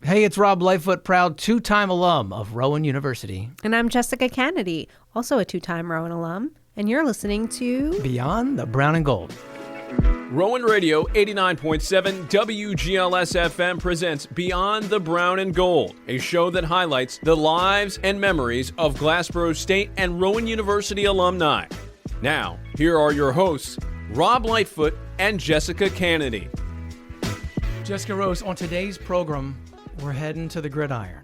Hey, it's Rob Lightfoot, proud two-time alum of Rowan University. And I'm Jessica Kennedy, also a two-time Rowan alum. And you're listening to Beyond the Brown and Gold. Rowan Radio 89.7 WGLS FM presents Beyond the Brown and Gold, a show that highlights the lives and memories of Glassboro State and Rowan University alumni. Now, here are your hosts, Rob Lightfoot and Jessica Kennedy. Jessica Rose, on today's program, we're heading to the gridiron.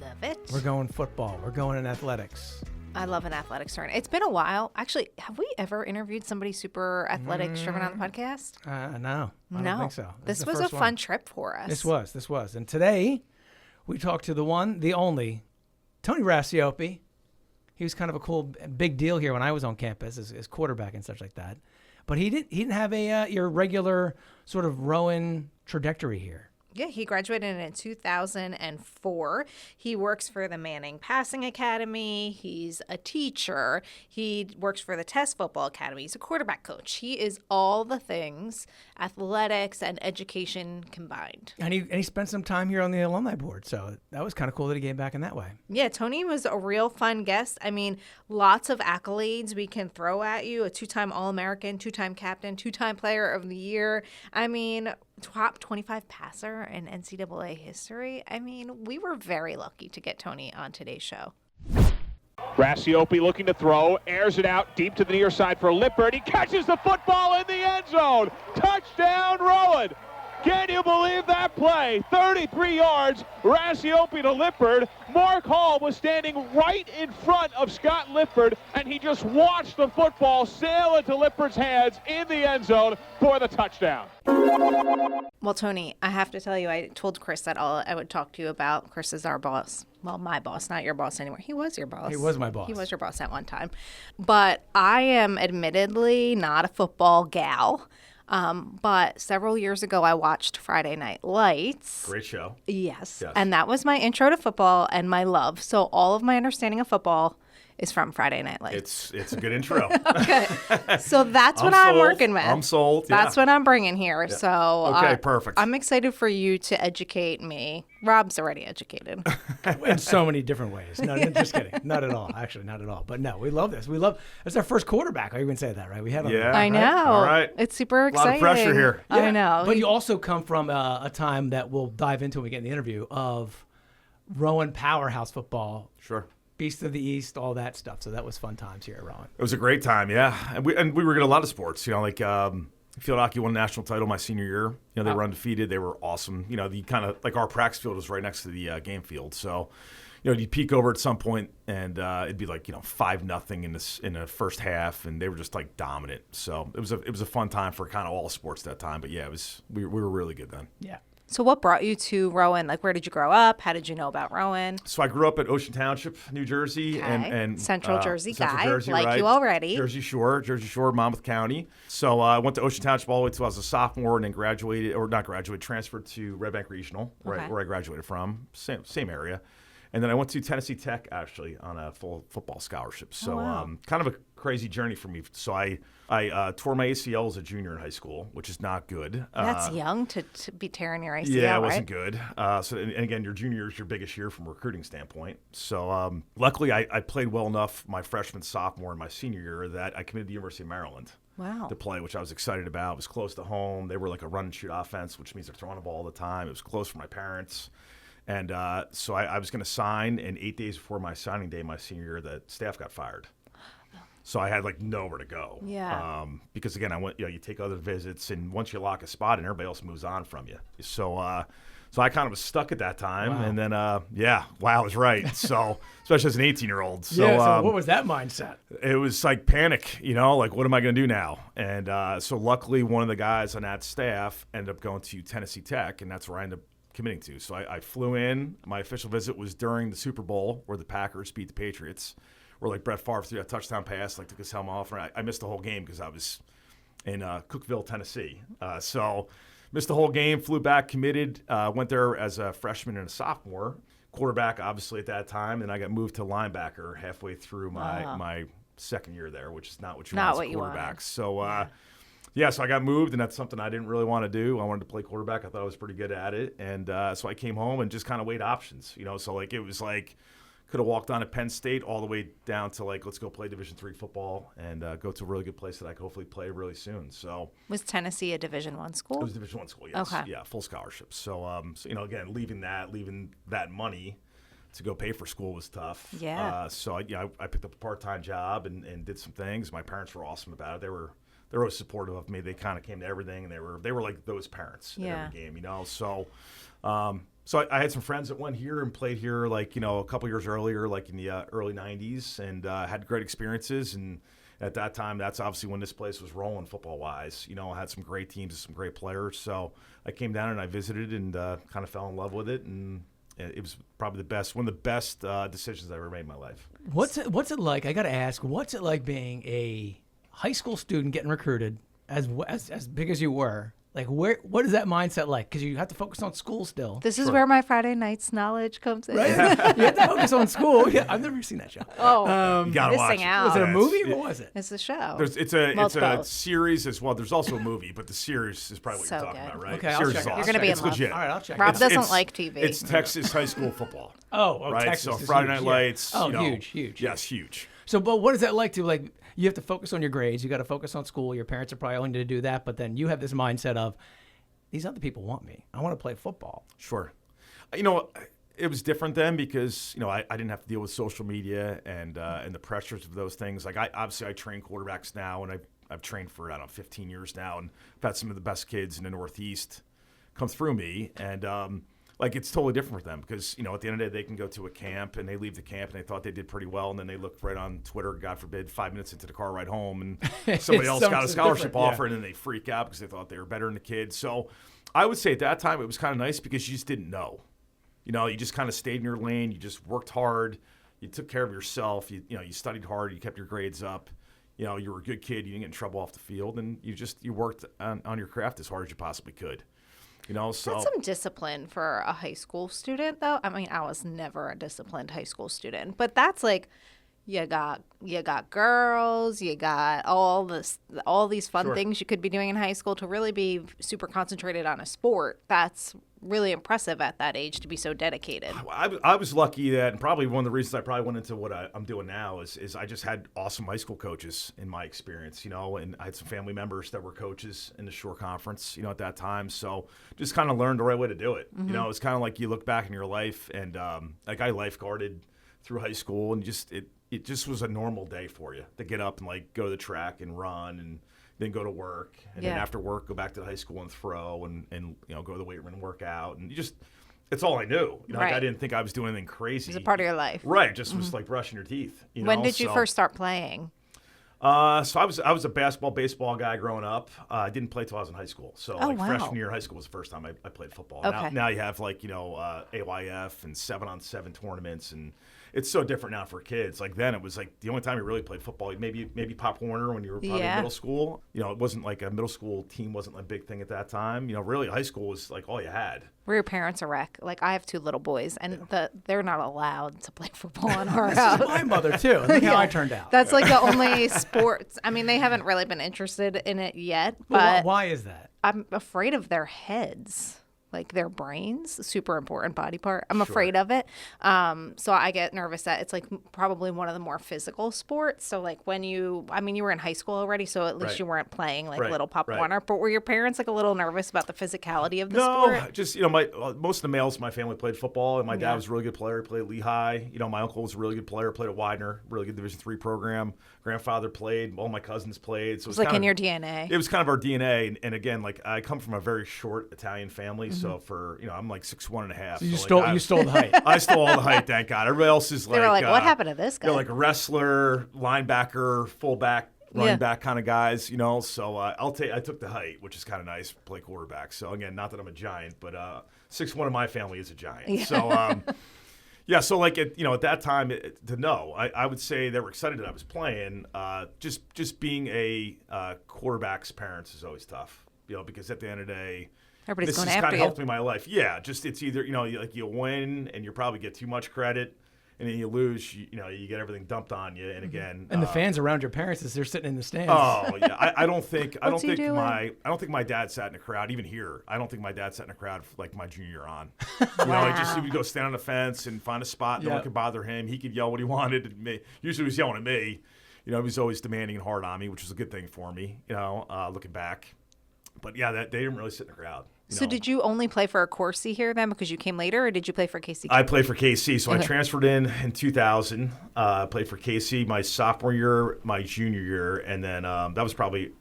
Love it. We're going football. We're going in athletics. I love an athletics turn. It's been a while. Actually, have we ever interviewed somebody super athletics driven on the podcast? No, I don't think so. This was a fun trip for us. This was. And today, we talked to the one, the only, Tony Racioppi. He was kind of a cool, big deal here when I was on campus as quarterback and such like that. But he didn't have your regular sort of Rowan trajectory here. Yeah, he graduated in 2004. He works for the Manning Passing Academy. He's a teacher. He works for the Test Football Academy. He's a quarterback coach. He is all the things, athletics and education combined. And he spent some time here on the alumni board, so that was kind of cool that he gave back in that way. Yeah, Tony was a real fun guest. I mean, lots of accolades we can throw at you. A two-time All-American, two-time captain, two-time player of the year. I mean, top 25 passer in NCAA history. I mean, we were very lucky to get Tony on today's show. Racioppi looking to throw, airs it out deep to the near side for Lippert. He catches the football in the end zone. Touchdown, Rowan. Can you believe that play? 33 yards, Racioppi to Lippert. Mark Hall was standing right in front of Scott Lippert, and he just watched the football sail into Lippert's hands in the end zone for the touchdown. Well, Tony, I have to tell you, I told Chris that I would talk to you about. Chris is our boss. Well, my boss, not your boss anymore. He was your boss. He was my boss. He was your boss at one time. But I am admittedly not a football gal. But several years ago, I watched Friday Night Lights. Great show. Yes. And that was my intro to football and my love. So all of my understanding of football is from Friday Night Lights. It's a good intro. Okay. So that's what I'm working with. I'm sold. Yeah. That's what I'm bringing here. Yeah. So okay, perfect. I'm excited for you to educate me. Rob's already educated. In so many different ways. No, just kidding. Not at all. Actually, not at all. But no, we love this. It's our first quarterback. I even say that, right? We had I know. Right? All right. It's super exciting. A lot of pressure here. Yeah. I know. But you also come from a time that we'll dive into when we get in the interview of Rowan powerhouse football. Sure. Beast of the East, all that stuff. So that was fun times here at Rowan. It was a great time, yeah. And we were good at a lot of sports. You know, like field hockey won a national title my senior year. You know, they were undefeated. They were awesome. You know, the kind of like our practice field was right next to the game field. So, you know, you'd peek over at some point and it'd be like 5-0 in the first half, and they were just like dominant. So it was a fun time for kind of all sports that time. But yeah, we were really good then. Yeah. So what brought you to Rowan? Like, where did you grow up? How did you know about Rowan? So I grew up at Ocean Township, New Jersey. Okay. And Central Jersey Central guy, Jersey, like right? you already. Jersey Shore, Monmouth County. So I went to Ocean Township all the way till I was a sophomore, and then transferred to Red Bank Regional, right, where I graduated from, same area. And then I went to Tennessee Tech, actually, on a full football scholarship. So kind of a crazy journey for me. So I tore my ACL as a junior in high school, which is not good. That's young to be tearing your ACL, yeah, it wasn't right? good. And again, your junior year is your biggest year from a recruiting standpoint. So luckily, I played well enough my freshman, sophomore, and my senior year that I committed to the University of Maryland. Wow. To play, which I was excited about. It was close to home. They were like a run and shoot offense, which means they're throwing the ball all the time. It was close for my parents. And so I was going to sign, and 8 days before my signing day my senior year, the staff got fired. So I had like nowhere to go. Yeah. Because again, I went. You take other visits, and once you lock a spot, and everybody else moves on from you. So I kind of was stuck at that time. Wow. And then I was right. So especially as an 18-year-old. So, So what was that mindset? It was like panic. Like what am I going to do now? And so luckily, one of the guys on that staff ended up going to Tennessee Tech, and that's where I ended up committing to. So I flew in. My official visit was during the Super Bowl where the Packers beat the Patriots, where like Brett Favre threw a touchdown pass, like took his helmet off, and I missed the whole game because I was in Cookeville, Tennessee. So missed the whole game, flew back, committed, went there as a freshman and a sophomore, quarterback obviously at that time, and I got moved to linebacker halfway through my second year there, which is not what you want as a quarterback. So Yeah, so I got moved, and that's something I didn't really want to do. I wanted to play quarterback. I thought I was pretty good at it. And so I came home and just kind of weighed options, So, it was like could have walked on at Penn State all the way down to, let's go play Division III football and go to a really good place that I could hopefully play really soon. So Was Tennessee a Division I school? it was a Division I school, yes. Okay. Yeah, full scholarship. So, again, leaving that money to go pay for school was tough. Yeah. So, I picked up a part-time job and did some things. My parents were awesome about it. They're always supportive of me. They kind of came to everything, and they were like those parents at every game, So, so I had some friends that went here and played here, a couple years earlier, in the early '90s, and had great experiences. And at that time, that's obviously when this place was rolling football-wise. I had some great teams and some great players. So I came down and I visited and kind of fell in love with it, and it was probably one of the best decisions I ever made in my life. What's it like? I got to ask, what's it like being a high school student getting recruited as big as you were? What is that mindset like? Because you have to focus on school still. This is where my Friday nights knowledge comes in. Right? You have to focus on school. Yeah, I've never seen that show. Oh, You gotta watch missing it. out. Was it a movie? It's- What was it? It's a show. It's a both. series as well. There's also a movie, but the series is probably what So you're talking good. about, right? Okay, The I'll series check is it. awesome. You're gonna be It's in love. legit. All right, I'll check Rob it. doesn't like TV. It's Texas high school football. Oh, right? Texas So is Friday huge, Night yeah. Lights. Oh, huge. Yes, huge. So, but what is that like to you have to focus on your grades. You got to focus on school. Your parents are probably only to do that, but then you have this mindset of, these other people want me. I want to play football. Sure. It was different then because, I didn't have to deal with social media and the pressures of those things. I train quarterbacks now, and I've trained for, 15 years now, and I've had some of the best kids in the Northeast come through me. And, it's totally different for them because, at the end of the day, they can go to a camp and they leave the camp and they thought they did pretty well. And then they look right on Twitter, God forbid, 5 minutes into the car ride home and somebody else got a scholarship different, yeah. offer and then they freak out because they thought they were better than the kid. So I would say at that time it was kind of nice because you just didn't know. You just kind of stayed in your lane. You just worked hard. You took care of yourself. You studied hard. You kept your grades up. You were a good kid. You didn't get in trouble off the field. And you worked on your craft as hard as you possibly could. So That's some discipline for a high school student, though. I mean, I was never a disciplined high school student, but that's you got girls, you got all these fun Sure. things you could be doing in high school to really be super concentrated on a sport. That's really impressive at that age to be so dedicated. I was lucky that, and probably one of the reasons I probably went into what I'm doing now is I just had awesome high school coaches in my experience, and I had some family members that were coaches in the Shore Conference, at that time. So just kind of learned the right way to do it. Mm-hmm. It's kind of like you look back in your life and I lifeguarded through high school and it just was a normal day for you to get up and go to the track and run and then go to work, and then after work go back to the high school and throw and go to the weight room and work out, and it's all I knew. Right. I didn't think I was doing anything crazy. It's a part of your life. Right, it just was like brushing your teeth. When did you first start playing? So I was a baseball guy growing up. I didn't play till I was in high school. So Oh, wow. freshman year of high school was the first time I played football. Okay. Now you have AYF and 7-on-7 tournaments, and it's so different now for kids. Then it was the only time you really played football. Maybe Pop Warner when you were probably in middle school. It wasn't a middle school team wasn't a big thing at that time. Really high school was all you had. Were your parents a wreck? I have 2 little boys, and they're not allowed to play football in our house. My mother too. Look how I turned out. That's the only sports. I mean, they haven't really been interested in it yet, Well, but why is that? I'm afraid of their heads. Their brains, a super important body part. I'm afraid of it. So I get nervous that it's probably one of the more physical sports. So when you were in high school already, so at least Right. you weren't playing Right, little Pop right. Warner. But were your parents a little nervous about the physicality of the sport? No, just most of the males in my family played football, and my dad was a really good player. He played at Lehigh. My uncle was a really good player. Played at Widener, really good Division III program. Grandfather played. All my cousins played. So It was kind in of- your DNA. It was kind of our DNA, and again, I come from a very short Italian family, so for I'm 6'1.5". So you so you stole the height. I stole all the height, thank God. Everybody else is They were like, what happened to this guy? They're a wrestler, linebacker, fullback, running back kind of guys, So I took the height, which is kind of nice. Play quarterback. So again, not that I'm a giant, but 6'1" of my family is a giant. Yeah. So yeah. So at that time to know, I would say they were excited that I was playing. Just being a quarterback's parents is always tough, because at the end of the day. Everybody's This going has after kind of you. helped me in my life. Yeah, it's either you win and you probably get too much credit, and then you lose, you get everything dumped on you. And again, And the fans around your parents as they're sitting in the stands. Oh yeah, I don't think doing? my dad sat in a crowd even here. I don't think my dad sat in a crowd like my junior year on. He would go stand on the fence and find a spot. No one could bother him. He could yell what he wanted at me. Usually he was yelling at me. He was always demanding and hard on me, which was a good thing for me. Looking back, but yeah, they didn't really sit in a crowd. So did you only play for Corsi here then because you came later, or did you play for KC? I played for KC, so I transferred in 2000. Played for KC my sophomore year, my junior year, and then that was probably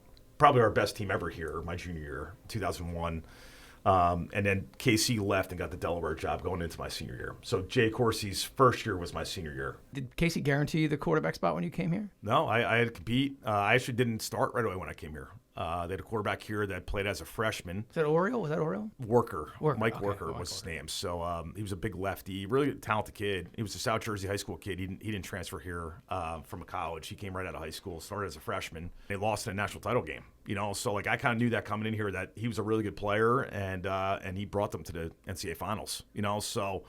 our best team ever here, my junior year, 2001. And then KC left and got the Delaware job going into my senior year. So Jay Corsi's first year was my senior year. Did Casey guarantee you the quarterback spot when you came here? No, I had to compete. I actually didn't start right away when I came here. They had a quarterback here that played as a freshman. Is that Oriole? Was that Oriole? Worker. Mike Okay. Worker was his name. So he was a big lefty, really talented kid. He was a South Jersey high school kid. He didn't transfer here from a college. He came right out of high school, started as a freshman. They lost in a national title game. So I kind of knew that coming in here that he was a really good player, and he brought them to the NCAA finals. So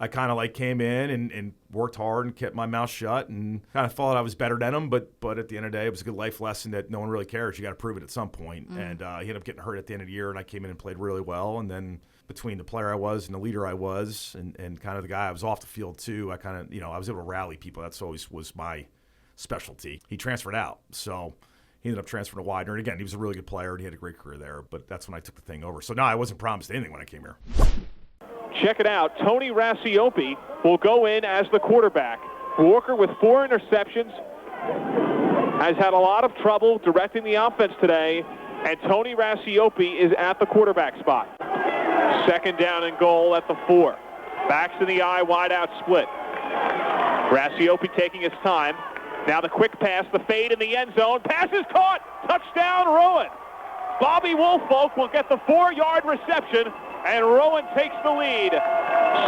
I kind of came in and worked hard and kept my mouth shut and kind of thought I was better than him. But at the end of the day, it was a good life lesson that no one really cares. You got to prove it at some point. And he ended up getting hurt at the end of the year, and I came in and played really well. And then between the player I was and the leader I was and kind of the guy I was off the field too, I kind of, I was able to rally people. That's always was my specialty. He transferred out. So he ended up transferring to Widener. And again, he was a really good player, and he had a great career there. But that's when I took the thing over. So no, I wasn't promised anything when I came here. Check it out. Tony Racioppi will go in as the quarterback. Walker with 4 interceptions has had a lot of trouble directing the offense today, and Tony Racioppi is at the quarterback spot. Second down and goal at the 4. Backs in the eye, wide out split. Racioppi taking his time. Now the quick pass, the fade in the end zone. Pass is caught. Touchdown, Rowan. Bobby Woolfolk will get the 4-yard reception, and Rowan takes the lead.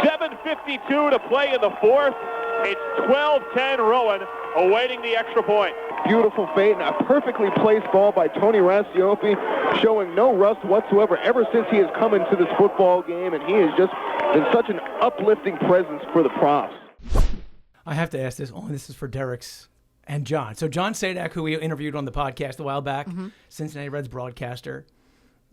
7:52 to play in the 4th. It's 12-10 Rowan, awaiting the extra point. Beautiful fade and a perfectly placed ball by Tony Racioppi, showing no rust whatsoever ever since he has come into this football game, and he has just been such an uplifting presence for the Profs. I have to ask this. Only this is for Derek's and John. So John Sadak, who we interviewed on the podcast a while back, Cincinnati Reds broadcaster,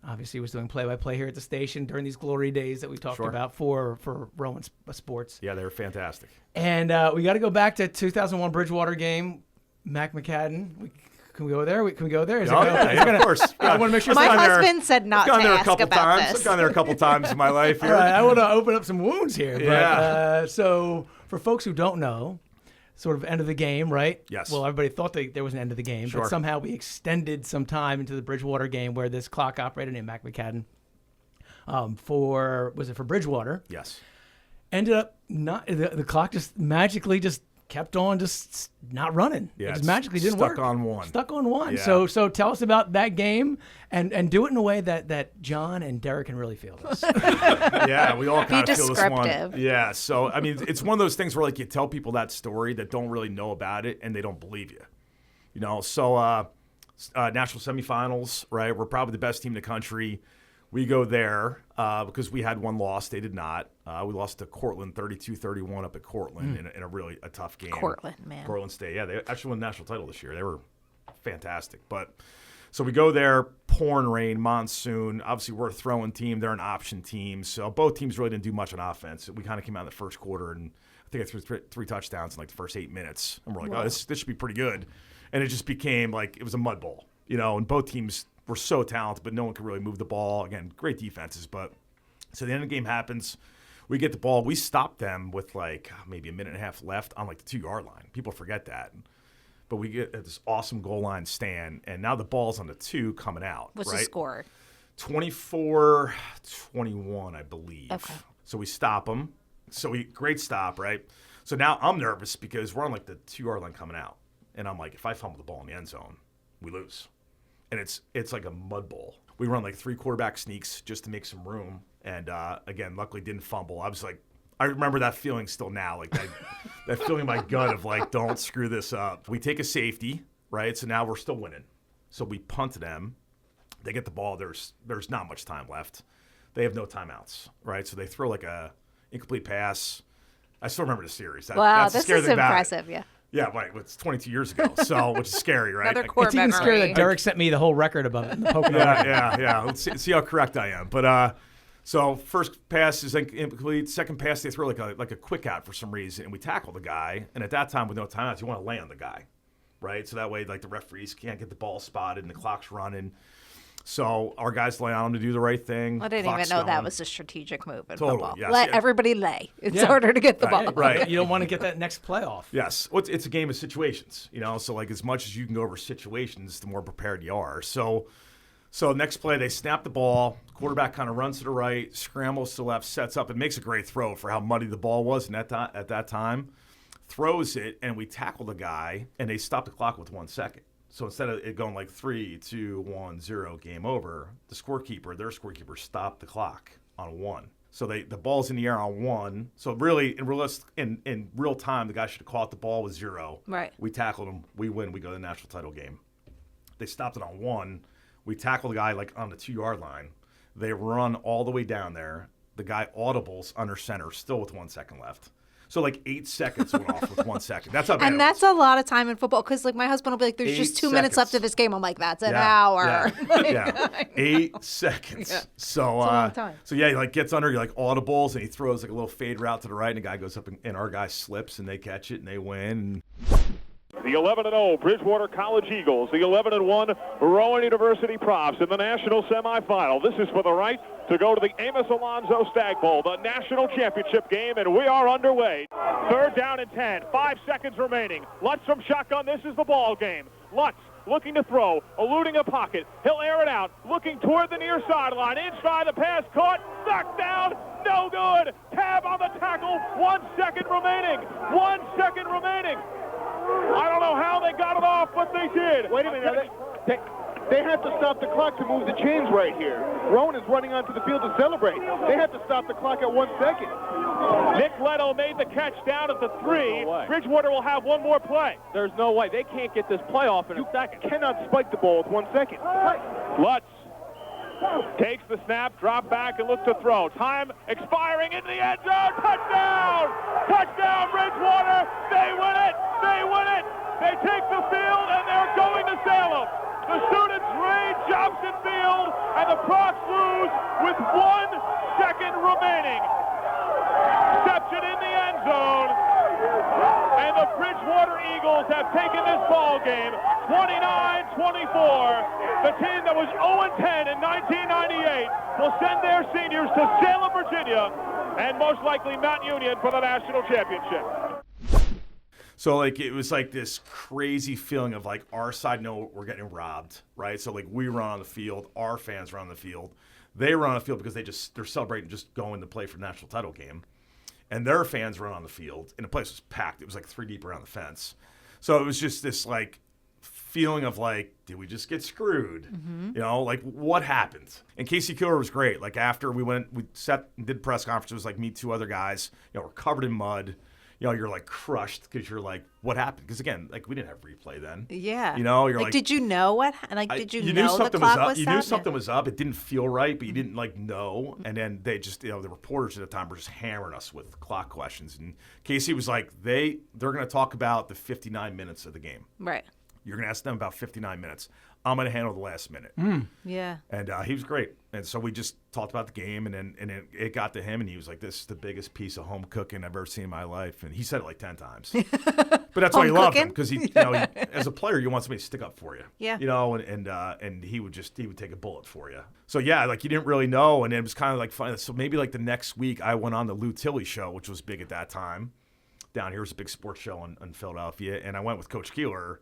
obviously was doing play-by-play here at the station during these glory days that we talked about for Rowan Sports. Yeah, they were fantastic. And we got to go back to 2001 Bridgewater game. Mac McCadden. Can we go there? Can we go there? Of course. I want to make sure. My husband said not to ask about this. I've gone there a couple times in my life here. All right, I want to open up some wounds here. Yeah. But, so for folks who don't know, sort of end of the game, right? Yes. Well, everybody thought there was an end of the game, but somehow we extended some time into the Bridgewater game where this clock operator named Mac McCadden for Bridgewater? Yes. Ended up not the clock just magically just kept on just not running. Yeah, it just magically didn't work. Stuck on one. Yeah. So tell us about that game and do it in a way that John and Derek can really feel this. Yeah, we all kind of feel this one. descriptive. Yeah, so I mean, it's one of those things where you tell people that story that don't really know about it and they don't believe you. So national semifinals, right? We're probably the best team in the country. We go there because we had one loss. They did not. We lost to Cortland 32-31 up at Cortland in a really tough game. Cortland, man. Cortland State. Yeah, they actually won the national title this year. They were fantastic. But so we go there, pouring rain, monsoon. Obviously, we're a throwing team. They're an option team. So both teams really didn't do much on offense. We kind of came out in the first quarter, and I think I threw 3 touchdowns in the first 8 minutes. And we're like, oh, this should be pretty good. And it just became it was a mud bowl, and both teams were so talented, but no one could really move the ball. Again, great defenses. But so the end of the game happens. We get the ball. We stop them with maybe a minute and a half left on the 2-yard line. People forget that. But we get this awesome goal line stand, and now the ball's on the 2 coming out. What's right? the score? 24-21, I believe. Okay. So we stop them. Great stop, right? So now I'm nervous because we're on the 2-yard line coming out. And I'm like, if I fumble the ball in the end zone, we lose. And it's like a mud bowl. We run 3 quarterback sneaks just to make some room. And again, luckily didn't fumble. I remember that feeling still now, that feeling in my gut of don't screw this up. We take a safety, right? So now we're still winning. So we punt them. They get the ball. There's not much time left. They have no timeouts, right? So they throw a incomplete pass. I still remember the series. Wow, that's the this scary is thing about it. impressive. Yeah. Yeah, right. It's 22 years ago, so which is scary, right? Another Like, core It's even memory. scary that Derek sent me the whole record above it. yeah. Let's see how correct I am. But so first pass is incomplete. Second pass, they throw like a quick out for some reason, and we tackle the guy. And at that time, with no timeouts, you want to lay on the guy, right? So that way, like the referees can't get the ball spotted and the clock's running. So our guys lay on him to do the right thing. I didn't Clock's even know that going. was a strategic move in Totally, football. yes, Let yeah. everybody lay in Yeah. order to get the Right, ball. right. You don't want to get that next playoff. Yes, well, it's a game of situations, So like as much as you can go over situations, the more prepared you are. So next play, they snap the ball. Quarterback kind of runs to the right, scrambles to the left, sets up, and makes a great throw for how muddy the ball was. And at that time, throws it, and we tackle the guy, and they stop the clock with 1 second. So instead of it going like 3, 2, 1, 0, game over, their scorekeeper, stopped the clock on 1. So the ball's in the air on 1. So really, in real time, the guy should have caught the ball with 0. Right. We tackled him. We win. We go to the national title game. They stopped it on 1. We tackle the guy like on the 2-yard line. They run all the way down there. The guy audibles under center, still with 1 second left. So like 8 seconds went off with 1 second. That's how bad And it that's was. a lot of time in football because, like, my husband will be like, "There's just 2 minutes left of this game." I'm like, "That's an hour." Yeah. 8 seconds. Yeah. So, a long time. So yeah, he like gets under, he like audibles, and he throws like a little fade route to the right, and the guy goes up, and our guy slips, and they catch it, and they win. The 11-0 Bridgewater College Eagles, the 11-1 Rowan University Profs in the national semifinal. This is for the right to go to the Amos Alonzo Stag Bowl, the national championship game, and we are underway. 3rd down and 10, 5 seconds remaining. Lutz from shotgun, this is the ball game. Lutz looking to throw, eluding a pocket. He'll air it out, looking toward the near sideline. Inside the pass, caught, knocked down, no good. Tab on the tackle, 1 second remaining. 1 second remaining. I don't know how they got it off, but they did. Wait a minute. They have to stop the clock to move the chains right here. Rowan is running onto the field to celebrate. They have to stop the clock at 1 second. Nick Leto made the catch down at the 3. No way. Bridgewater will have one more play. There's no way. They can't get this play off in a second. Cannot spike the ball with 1 second. Lutz takes the snap, drop back, and look to throw. Time expiring in the end zone. Touchdown! Touchdown, Bridgewater! They win it! They win it! They take the field, and they're going to Salem. The students raid Johnson Field, and the Profs lose with 1 second remaining. Reception in the end zone, and the Bridgewater Eagles have taken this ball game 29-24. The team that was 0-10 in 1998 will send their seniors to Salem, Virginia, and most likely Mount Union for the national championship. So like it was like this crazy feeling of like our side know we're getting robbed, right? So like we run on the field, our fans run on the field, they run on the field because they're celebrating just going to play for the national title game, and their fans run on the field, and the place was packed. It was like 3 deep around the fence, so it was just this like feeling of like, did we just get screwed? Like what happened? And Casey Killer was great. Like after we sat and did press conferences, like me, 2 other guys, we're covered in mud. You're like crushed because you're like, what happened? Because again, like we didn't have replay then. Yeah. You're like, did you know what? Like, did you know the something clock was up? was You stopped? knew something was up. It didn't feel right, but you didn't like know. And then they just, the reporters at the time were just hammering us with clock questions. And Casey was like, they're going to talk about the 59 minutes of the game. Right. You're going to ask them about 59 minutes. I'm going to handle the last minute. Yeah. And he was great. And so we just talked about the game, and then it got to him, and he was like, this is the biggest piece of home cooking I've ever seen in my life. And he said it like 10 times. But that's why you love him, because he, as a player, you want somebody to stick up for you. Yeah. And he would take a bullet for you. So yeah, like you didn't really know, and it was kind of like fun. So maybe like the next week I went on the Lou Tilley show, which was big at that time. Down here was a big sports show in Philadelphia, and I went with Coach Keeler.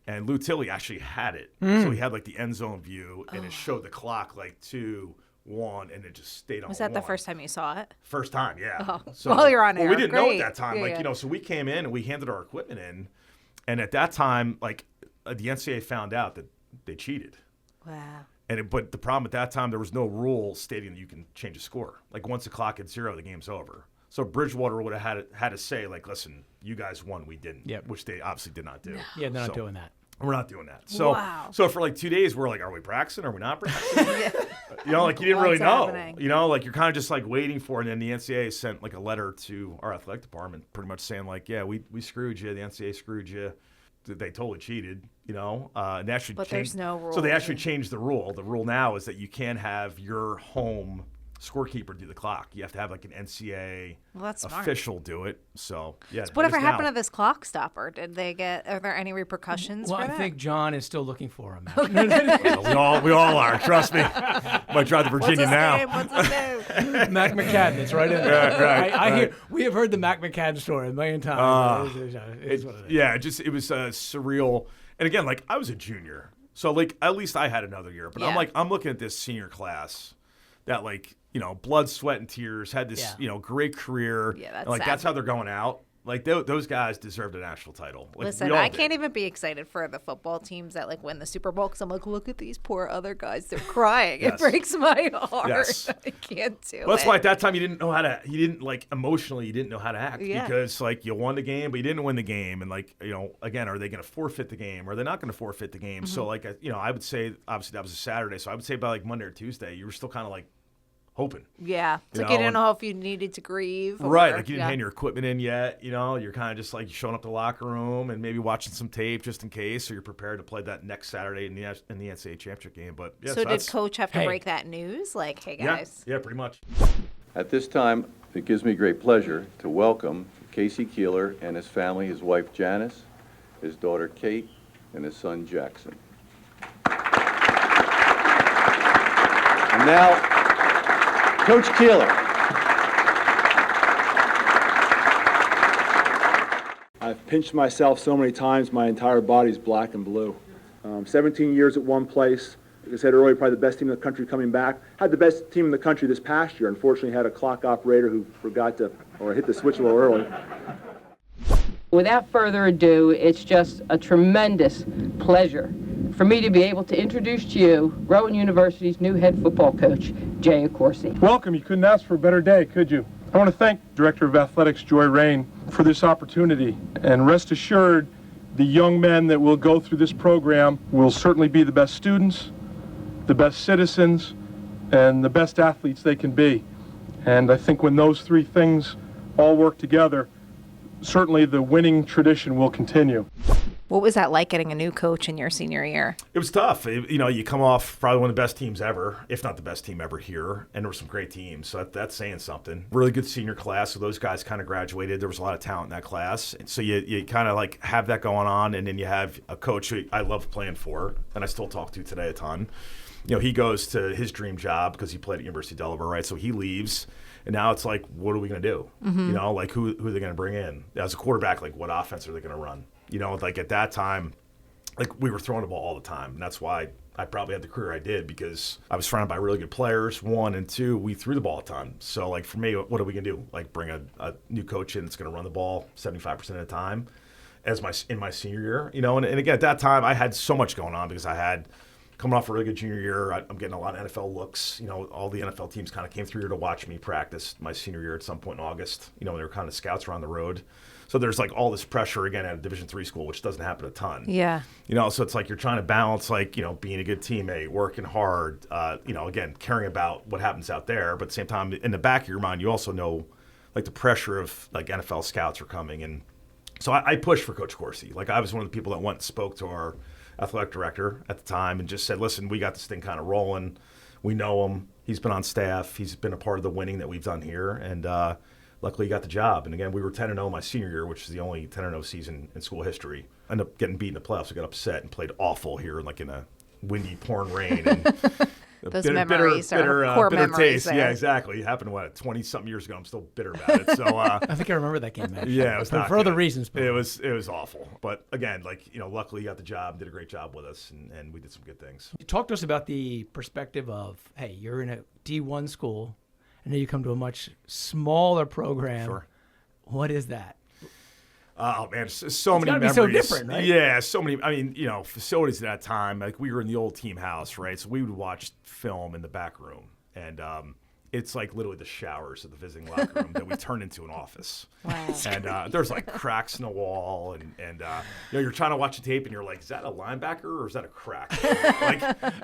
And Lou Tilley actually had it. So he had like the end zone view, and it showed the clock like 2, 1, and it just stayed on. Was that the 1. first time you saw it? First time, yeah. Oh. So, While you're on air. we didn't know Great. at that time. Yeah. So we came in and we handed our equipment in, and at that time, like the NCAA found out that they cheated. Wow. But the problem at that time, there was no rule stating that you can change a score. Like once the clock hits 0, the game's over. So Bridgewater would have had to say, like, listen, you guys won, we didn't. Yep. Which they obviously did not do. Yeah, they're not doing that. We're not doing that. So, Wow. so for like 2 days, we're like, are we practicing? Are we not practicing? You know, like you didn't really What's know. happening? You know, like you're kind of just like waiting for it. And then the NCAA sent like a letter to our athletic department pretty much saying like, yeah, we screwed you. The NCAA screwed you. They totally cheated, you know. And they actually But there's no rule. So they actually changed the rule. The rule now is that you can't have your home scorekeeper do the clock. You have to have like an NCAA Well, that's smart. official do it. So, yeah. So whatever it is now. happened to this clock stopper? Are there any repercussions Well, for I that? think John is still looking for him. we all are. Trust me. Might drive to Virginia now. What's his name? Mac McCadden, it's right in there. Right, I hear. We have heard the Mac McCadden story a million times. It is what it is. Yeah, it was surreal. And again, like I was a junior, so like at least I had another year. But Yeah. I'm looking at this senior class that like blood, sweat, and tears had this great career. Yeah, that's and, like sad. that's how they're going out. Like those guys deserved a national title. Like, Listen, we all I did. can't even be excited for the football teams that like win the Super Bowl because I'm like, look at these poor other guys. They're crying. Yes. It breaks my heart. Yes. I can't do Well, that's it. why at that time you didn't know how to. You didn't like emotionally. You didn't know how to act Yeah. because like you won the game, but you didn't win the game. And like again, are they going to forfeit the game? Or are they not going to forfeit the game? Mm-hmm. So like I would say obviously that was a Saturday. So I would say by like Monday or Tuesday, you were still kind of like hoping. Yeah. It's You like you know, didn't and- know if you needed to grieve. Or, Right, like you didn't yeah. hand your equipment in yet. You're kind of just like showing up to the locker room and maybe watching some tape just in case, so you're prepared to play that next Saturday in the NCAA championship game. But yeah, So did that's, coach have to Hey. break that news? Like, hey yeah, guys. yeah, pretty much. At this time, it gives me great pleasure to welcome Casey Keeler and his family, his wife Janice, his daughter Kate, and his son Jackson. And now, Coach Keeler. I've pinched myself so many times, my entire body's black and blue. 17 years at one place. Like I said earlier, probably the best team in the country coming back. Had the best team in the country this past year. Unfortunately, had a clock operator who forgot to, or hit the switch a little early. Without further ado, it's just a tremendous pleasure for me to be able to introduce to you Rowan University's new head football coach, Jay Accorsi. Welcome. You couldn't ask for a better day, could you? I want to thank Director of Athletics Joy Rain for this opportunity, and rest assured the young men that will go through this program will certainly be the best students, the best citizens, and the best athletes they can be. And I think when those three things all work together, certainly the winning tradition will continue. What was that like getting a new coach in your senior year? It was tough. You come off probably one of the best teams ever, if not the best team ever here, and there were some great teams, so that's saying something. Really good senior class, so those guys kind of graduated. There was a lot of talent in that class, and so you kind of like have that going on, and then you have a coach who I love playing for, and I still talk to today a ton. He goes to his dream job because he played at University of Delaware, right? So he leaves. And now it's like, what are we going to do? Mm-hmm. Like who are they going to bring in? As a quarterback, like what offense are they going to run? Like at that time, like we were throwing the ball all the time. And that's why I probably had the career I did, because I was surrounded by really good players, one, and two, we threw the ball a ton. So like for me, what are we going to do? Like bring a new coach in that's going to run the ball 75% of the time in my senior year, And again, at that time, I had so much going on because I had coming off a really good junior year. I'm getting a lot of NFL looks. All the NFL teams kind of came through here to watch me practice my senior year at some point in August. When they were kind of scouts around the road. So there's like all this pressure again at a Division III school, which doesn't happen a ton. Yeah. So it's like you're trying to balance like, being a good teammate, working hard, again, caring about what happens out there. But at the same time, in the back of your mind, you also know like the pressure of like NFL scouts are coming. And so I pushed for Coach Corsi. Like I was one of the people that went and spoke to our athletic director at the time and just said, listen, we got this thing kind of rolling. We know him. He's been on staff. He's been a part of the winning that we've done here. And luckily he got the job. And again, we were 10-0 my senior year, which is the only 10-0 season in school history. Ended up getting beat in the playoffs. I got upset and played awful here like in a windy, pouring rain. And Those memories are core bitter memories taste. there. Yeah, exactly. It happened, 20-something years ago. I'm still bitter about it. So I think I remember that game, actually. yeah, it was not for other good. reasons. But It was awful. But again, luckily he got the job, did a great job with us, and we did some good things. Talk to us about the perspective of, hey, you're in a D1 school, and then you come to a much smaller program. Sure. What is that? Oh man, so many gotta be memories. so different, right? Yeah, so many. I mean, facilities at that time. Like we were in the old team house, right? So we would watch film in the back room, and it's like literally the showers of the visiting locker room that we turned into an office. Wow. And there's like cracks in the wall, and you're trying to watch the tape, and you're like, is that a linebacker or is that a crack? Like,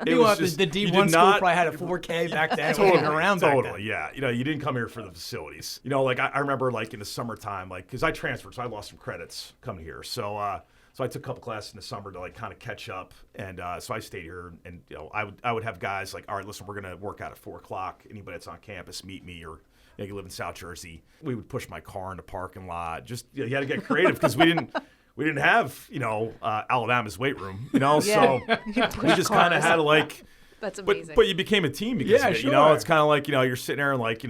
it was just, the D1 school probably had a 4K back then. Totally, Around back totally, then. yeah. You didn't come here for the facilities. Like I remember like in the summertime, like because I transferred, so I lost some credits coming here. So I took a couple classes in the summer to like kind of catch up, and so I stayed here. And I would have guys like, all right, listen, we're gonna work out at 4:00. Anybody that's on campus, meet me, or you live in South Jersey. We would push my car in the parking lot. Just you had to get creative because we didn't have Alabama's weight room, so we just kind of had to like. That's amazing. But you became a team because of it, sure. It's kind of like, you're sitting there and like,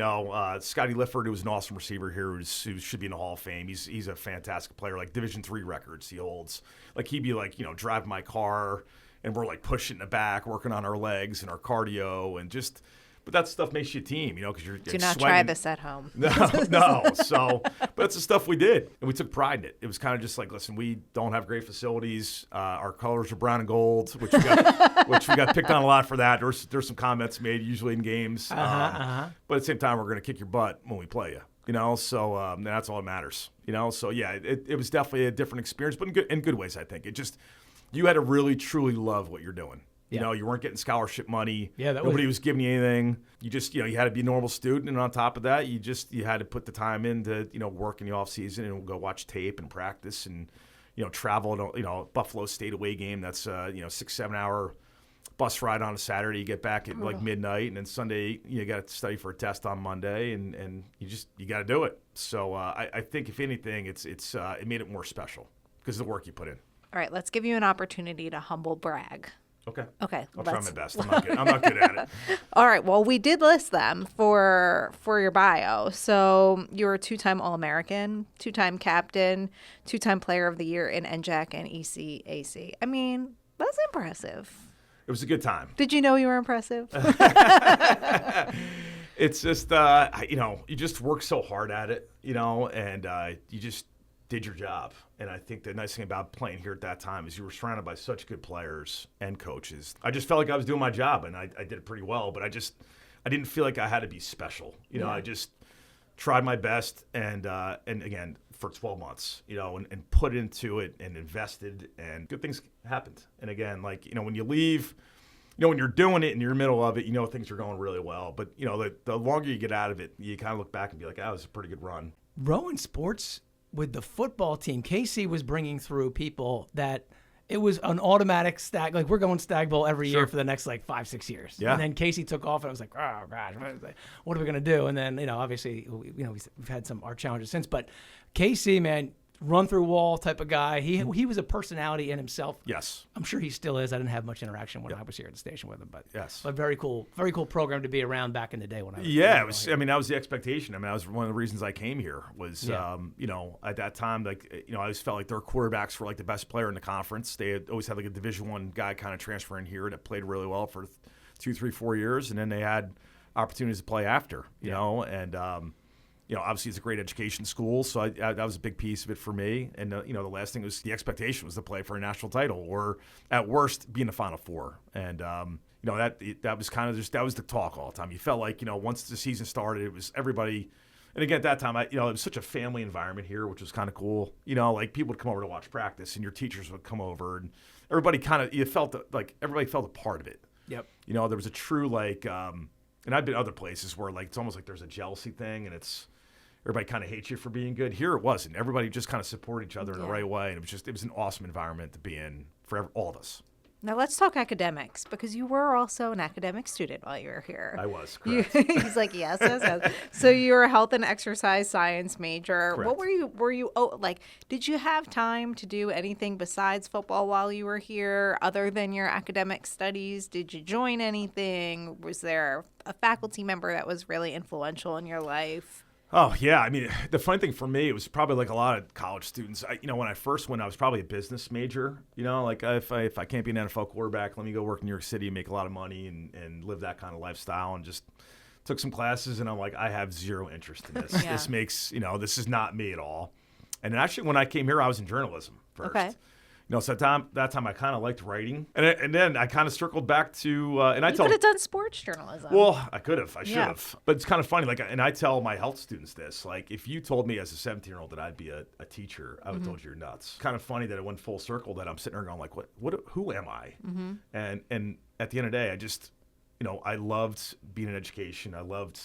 Scotty Lifford, who was an awesome receiver here, who should be in the Hall of Fame. He's a fantastic player, like Division III records he holds. Like he'd be like, driving my car and we're like pushing in the back, working on our legs and our cardio and just, but that stuff makes you a team, because you're Do not sweating. try this at home. No. So, but that's the stuff we did, and we took pride in it. It was kind of just like, listen, we don't have great facilities. Our colors are brown and gold, which we got picked on a lot for that. There's some comments made usually in games, but at the same time, we're going to kick your butt when we play you. So that's all that matters. So yeah, it was definitely a different experience, but in good ways, I think. It just you had to really truly love what you're doing. You weren't getting scholarship money. Yeah, nobody was giving you anything. You just, you had to be a normal student, and on top of that, you had to put the time in to, work in the off season and go watch tape and practice and, travel to, Buffalo State away game. That's 6-7 hour bus ride on a Saturday. You get back at like midnight, and then Sunday you got to study for a test on Monday, and you got to do it. So I think if anything, it made it more special because of the work you put in. All right, let's give you an opportunity to humble brag. Okay. I'll try my best. I'm not good at it. All right. Well, we did list them for your bio. So you're a 2-time All-American, 2-time captain, 2-time Player of the Year in NJAC and ECAC. I mean, that's impressive. It was a good time. Did you know you were impressive? It's just you just work so hard at it, and you just did your job. And I think the nice thing about playing here at that time is you were surrounded by such good players and coaches. I just felt like I was doing my job, and I did it pretty well, but I didn't feel like I had to be special. I just tried my best, and again, for 12 months, and put into it and invested, and good things happened. And again, like, when you leave, when you're doing it and you're in the middle of it, things are going really well. But, the longer you get out of it, you kind of look back and be like, it was a pretty good run. Rowan sports with the football team, Casey was bringing through people that it was an automatic stag. Like, we're going Stag Bowl every year for the next, 5-6 years. Yeah. And then Casey took off, and I was like, oh, gosh, what are we going to do? And then, obviously, we've had our challenges since. But Casey, man, run-through wall type of guy. He was a personality in himself. Yes. I'm sure he still is. I didn't have much interaction when I was here at the station with him. But yes. But very cool program to be around back in the day when I was it was. Here. That was the expectation. That was one of the reasons I came here was, at that time, I always felt like their quarterbacks were like the best player in the conference. They had always had like a Division I guy kind of transfer in here that played really well for 2, 3, 4 years, and then they had opportunities to play after, and obviously it's a great education school, so that was a big piece of it for me. And the last thing was the expectation was to play for a national title, or at worst be in the Final Four. And that was kind of just that was the talk all the time. You felt like once the season started, it was everybody. And again, at that time, it was such a family environment here, which was kind of cool. Like people would come over to watch practice, and your teachers would come over, and everybody felt like everybody felt a part of it. Yep. There was a true and I've been other places where it's almost like there's a jealousy thing, and it's. Everybody kind of hates you for being good. Here it wasn't. Everybody just kind of supported each other in the right way, and it was an awesome environment to be in for all of us. Now let's talk academics, because you were also an academic student while you were here. I was, correct. He's like, yes. So you were a health and exercise science major. Correct. What were you did you have time to do anything besides football while you were here other than your academic studies? Did you join anything? Was there a faculty member that was really influential in your life? Oh, yeah. The funny thing for me, it was probably like a lot of college students. When I first went, I was probably a business major. If I can't be an NFL quarterback, let me go work in New York City and make a lot of money and live that kind of lifestyle, and just took some classes, and I'm like, I have zero interest in this. Yeah. This makes, this is not me at all. And actually, when I came here, I was in journalism first. Okay. So that time I kind of liked writing, and then I kind of circled back to and I You tell. could have done sports journalism. Well, I could have. I should Yeah. have. But it's kind of funny. Like, and I tell my health students this. Like, if you told me as a 17-year-old that I'd be a teacher, I would have told you you're nuts. Kind of funny that it went full circle. That I'm sitting there going like, who am I? And at the end of the day, I just, I loved being in education. I loved,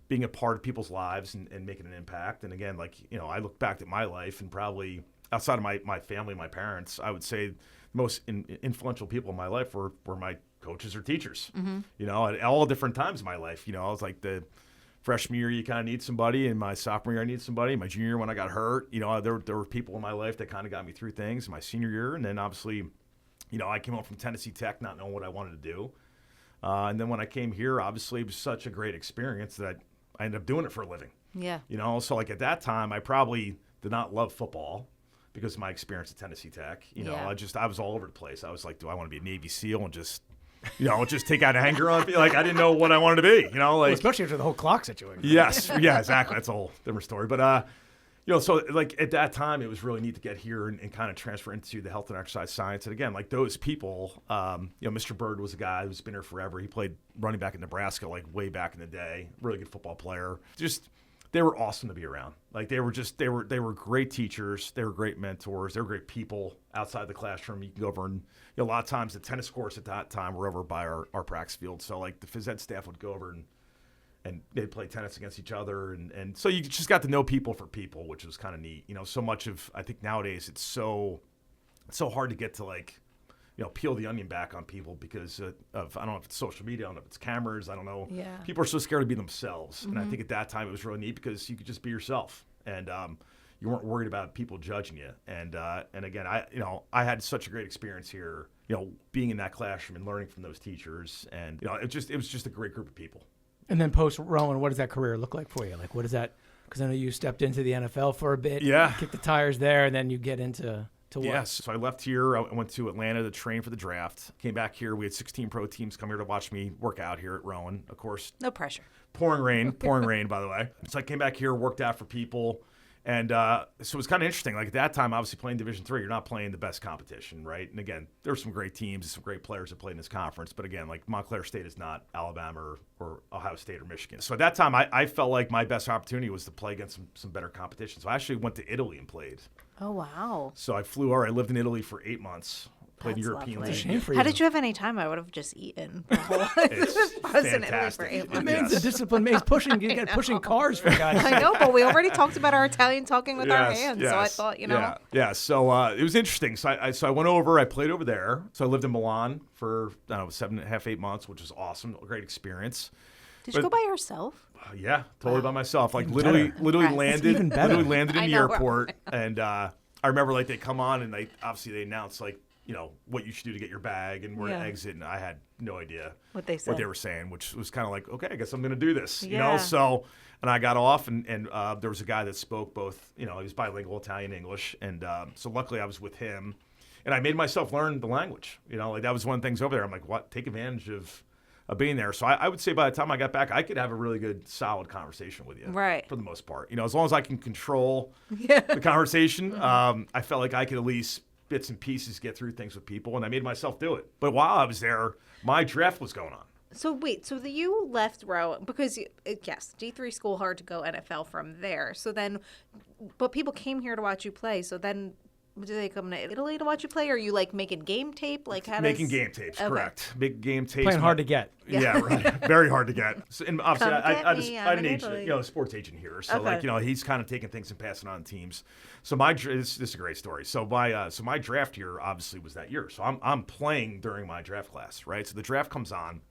being a part of people's lives and making an impact. And again, like, I look back at my life and probably outside of my family, my parents, I would say the most influential people in my life were my coaches or teachers. At all different times in my life. I was like the freshman year, you kind of need somebody. In my sophomore year, I needed somebody. My junior year, when I got hurt, there were people in my life that kind of got me through things. My senior year, and then obviously, I came home from Tennessee Tech not knowing what I wanted to do. And then when I came here, obviously, it was such a great experience that I ended up doing it for a living. Yeah. So like at that time, I probably did not love football because of my experience at Tennessee Tech. I was all over the place. I was like, do I want to be a Navy SEAL and just take out anger on people? Like, I didn't know what I wanted to be, Well, especially after the whole clock situation. Yes. Yeah, exactly. That's a whole different story. But, so like at that time, it was really neat to get here and kind of transfer into the health and exercise science. And again, like those people, Mr. Bird was a guy who's been here forever. He played running back in Nebraska, like way back in the day. Really good football player. They were awesome to be around. Like they were great teachers. They were great mentors. They were great people outside the classroom. You can go over and a lot of times the tennis courts at that time were over by our practice field. So like the phys ed staff would go over and they'd play tennis against each other. And so you just got to know people for people, which was kind of neat. So much of, I think nowadays it's so hard to get to like, peel the onion back on people because of, I don't know if it's social media, I don't know if it's cameras, I don't know. Yeah. People are so scared to be themselves. And I think at that time it was really neat because you could just be yourself. And you weren't worried about people judging you. And again, I had such a great experience here, being in that classroom and learning from those teachers. And, it was just a great group of people. And then post Rowan, what does that career look like for you? Like, what is that? Because I know you stepped into the NFL for a bit. Yeah. Kicked the tires there, and then you get into what? Yes. So I left here. I went to Atlanta to train for the draft. Came back here. We had 16 pro teams come here to watch me work out here at Rowan. Of course. No pressure. Pouring rain, by the way. So I came back here, worked out for people. And so it was kind of interesting. Like at that time, obviously playing Division III, you're not playing the best competition, right? And again, there were some great teams, some great players that played in this conference. But again, like Montclair State is not Alabama or Ohio State or Michigan. So at that time, I felt like my best opportunity was to play against some better competition. So I actually went to Italy and played. Oh, wow. So I flew over. I lived in Italy for 8 months. Played That's European lovely. League. It's a shame for How you. did you have any time? I would have just eaten. It's I was in Italy fantastic. for 8 It months. Man's a disciplined man. He's pushing, you got pushing cars for God's sake. I know, but we already talked about our Italian talking with our hands, so I thought, Yeah. So it was interesting. So I went over. I played over there. So I lived in Milan for 7.5, 8 months, which was awesome. A great experience. Did you go by yourself? Yeah, totally by myself. Like Even literally better. landed, Even better. literally landed in I the know, airport, and I remember like they come on and they announce like what you should do to get your bag and where to exit, and I had no idea What they said. what they were saying, which was kind of like, okay, I guess I'm going to do this, Yeah. So, and I got off, and there was a guy that spoke both, he was bilingual, Italian, English, and so luckily I was with him, and I made myself learn the language. Like that was one of the things over there. I'm like, what? Take advantage of being there. So I would say by the time I got back, I could have a really good, solid conversation with you. Right. For the most part. As long as I can control the conversation, I felt like I could at least bits and pieces get through things with people, and I made myself do it. But while I was there, my draft was going on. So wait, you left Rowan because yes, D3 school, hard to go NFL from there. So then, but people came here to watch you play. So then, do they come to Italy to watch you play? Or are you like making game tape? Like Making game tapes, correct? Big game tapes. Playing hard to get. Yeah, right. Very hard to get. So, and obviously, Come I had an in agent, Italy. a sports agent here. So he's kind of taking things and passing on teams. So this is a great story. So my draft year obviously was that year. So I'm playing during my draft class, right? So the draft comes on,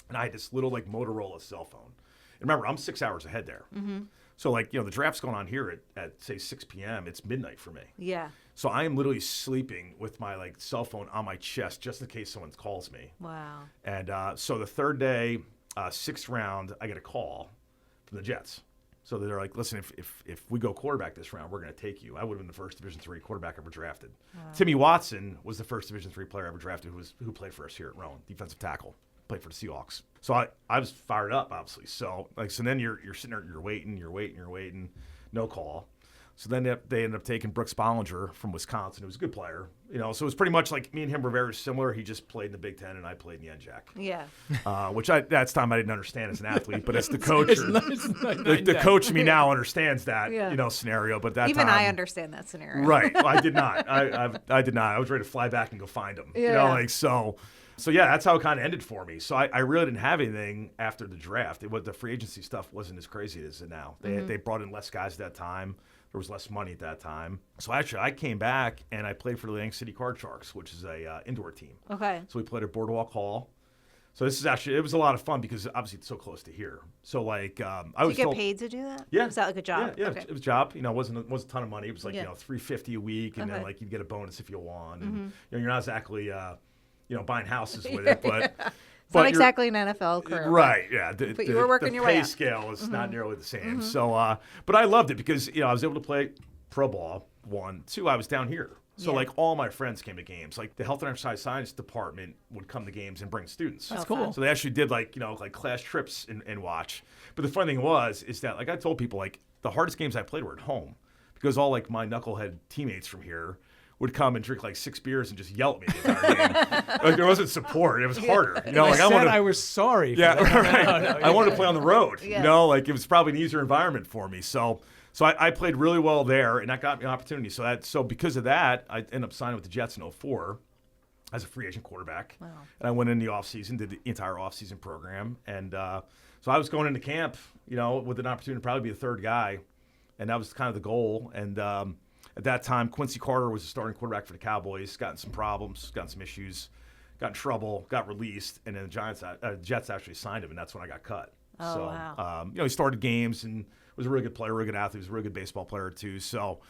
and I had this little like Motorola cell phone. And remember, I'm 6 hours ahead there. Mm-hmm. So the draft's going on here at say 6 p.m. It's midnight for me. Yeah. So I am literally sleeping with my like cell phone on my chest just in case someone calls me. Wow. And so the third day, 6th round, I get a call from the Jets. So they're like, listen, if we go quarterback this round, we're going to take you. I would have been the first Division III quarterback ever drafted. Wow. Timmy Watson was the first Division III player ever drafted who played for us here at Rowan, defensive tackle, played for the Seahawks. So I was fired up, obviously. So then you're sitting there, you're waiting, no call. So then they ended up taking Brooks Bollinger from Wisconsin, who was a good player. So it was pretty much like me and him were very similar. He just played in the Big Ten, and I played in the NJAC. Yeah. Which that's time I didn't understand as an athlete, but as the coach, the coach in me now understands that scenario. But that even time, I understand that scenario. Right. Well, I did not. I did not. I was ready to fly back and go find him. Yeah. So yeah, that's how it kind of ended for me. So I really didn't have anything after the draft. The free agency stuff wasn't as crazy as it is now. They brought in less guys at that time. There was less money at that time. So actually, I came back and I played for the Atlantic City Card Sharks, which is a indoor team. Okay. So we played at Boardwalk Hall. So it was a lot of fun because obviously it's so close to here. So like I was Did you get paid to do that? Yeah. Was that like a job? Yeah, Okay. it was a job. It wasn't a ton of money. It was like $350 a week, and then Okay. like you'd get a bonus if you won. And you're not exactly buying houses with it, but It's not exactly an NFL career. Right, yeah. But you were working your way The up. pay scale is not nearly the same. So, but I loved it because, I was able to play pro ball, 1. 2, I was down here. So, like, all my friends came to games. Like, the Health and Exercise Science Department would come to games and bring students. That's cool. So they actually did, like class trips and watch. But the funny thing is that, like, I told people, like, the hardest games I played were at home because all, like, my knucklehead teammates from here would come and drink like 6 beers and just yell at me the entire game. Like there wasn't support. It was harder. I was sorry. Yeah, right. No, I wanted to play on the road. Yeah. Like it was probably an easier environment for me. So I played really well there, and that got me an opportunity. So because of that, I ended up signing with the Jets in 2004 as a free agent quarterback. Wow. And I went in the offseason, did the entire offseason program, and so I was going into camp, with an opportunity to probably be the third guy, and that was kind of the goal. And at that time, Quincy Carter was the starting quarterback for the Cowboys. Got in some problems, got in some issues, got in trouble, got released, and then the Jets actually signed him, and that's when I got cut. Oh, so, wow. he started games and was a really good player, really good athlete. He was a really good baseball player too. So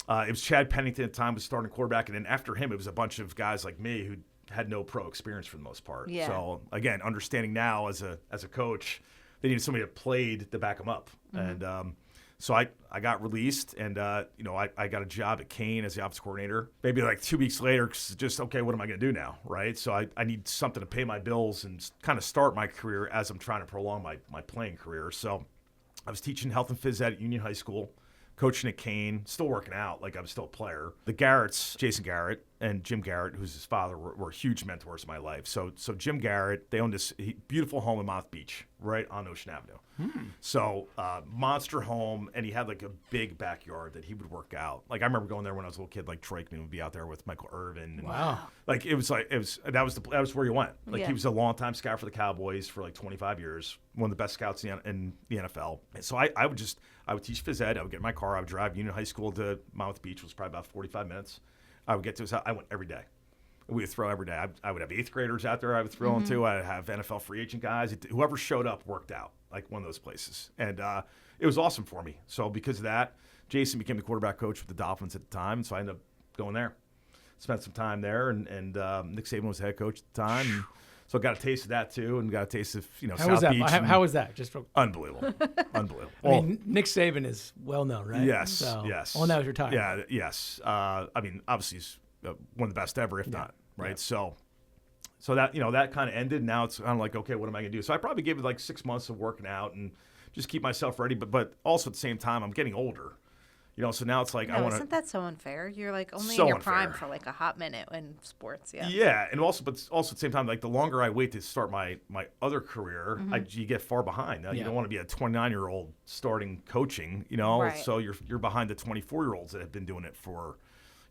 it was Chad Pennington at the time was starting quarterback, and then after him, it was a bunch of guys like me who had no pro experience for the most part. Yeah. So again, understanding now as a coach, they needed somebody that played to back them up, and. So I got released, and I got a job at Kane as the office coordinator. Maybe like 2 weeks later, just okay, what am I going to do now, right? So I need something to pay my bills and kind of start my career as I'm trying to prolong my playing career. So I was teaching health and phys ed at Union High School, coaching at Kane, still working out, like I was still a player. The Garretts, Jason Garrett and Jim Garrett, who's his father, were huge mentors in my life. So Jim Garrett, they owned this beautiful home in Monmouth Beach, right on Ocean Avenue. So monster home, and he had like a big backyard that he would work out. Like I remember going there when I was a little kid. Like Troy Aikman would be out there with Michael Irvin. And, Wow. Like that was where you went. Like Yeah. he was a longtime scout for the Cowboys for like 25 years, one of the best scouts in the NFL. And so I would teach phys ed. I would get in my car. I would drive Union High School to Monmouth Beach, which was probably about 45 minutes. I would get to his house. I went every day. We would throw every day. I would have 8th graders out there I would throw into. I'd have NFL free agent guys. Whoever showed up worked out, like one of those places. And it was awesome for me. So because of that, Jason became the quarterback coach with the Dolphins at the time. And so I ended up going there. Spent some time there. And Nick Saban was the head coach at the time. And so I got a taste of that too, and got a taste of South Beach. How was that? Just unbelievable. Unbelievable. I mean, Nick Saban is well known, right? Yes, yes. Well, now he's retired. Yeah, yes. I mean, obviously he's one of the best ever, if not, right? Yeah. So that that kind of ended. Now it's kind of like, okay, what am I going to do? So I probably gave it like 6 months of working out and just keep myself ready. But also at the same time, I'm getting older. So now it's like I want to. Isn't that so unfair? You're like only so in your unfair. prime for like a hot minute in sports. Yeah. Yeah, and also at the same time, like the longer I wait to start my other career, you get far behind. Now you don't want to be a 29-year-old starting coaching, Right. So you're behind the 24-year-olds that have been doing it for,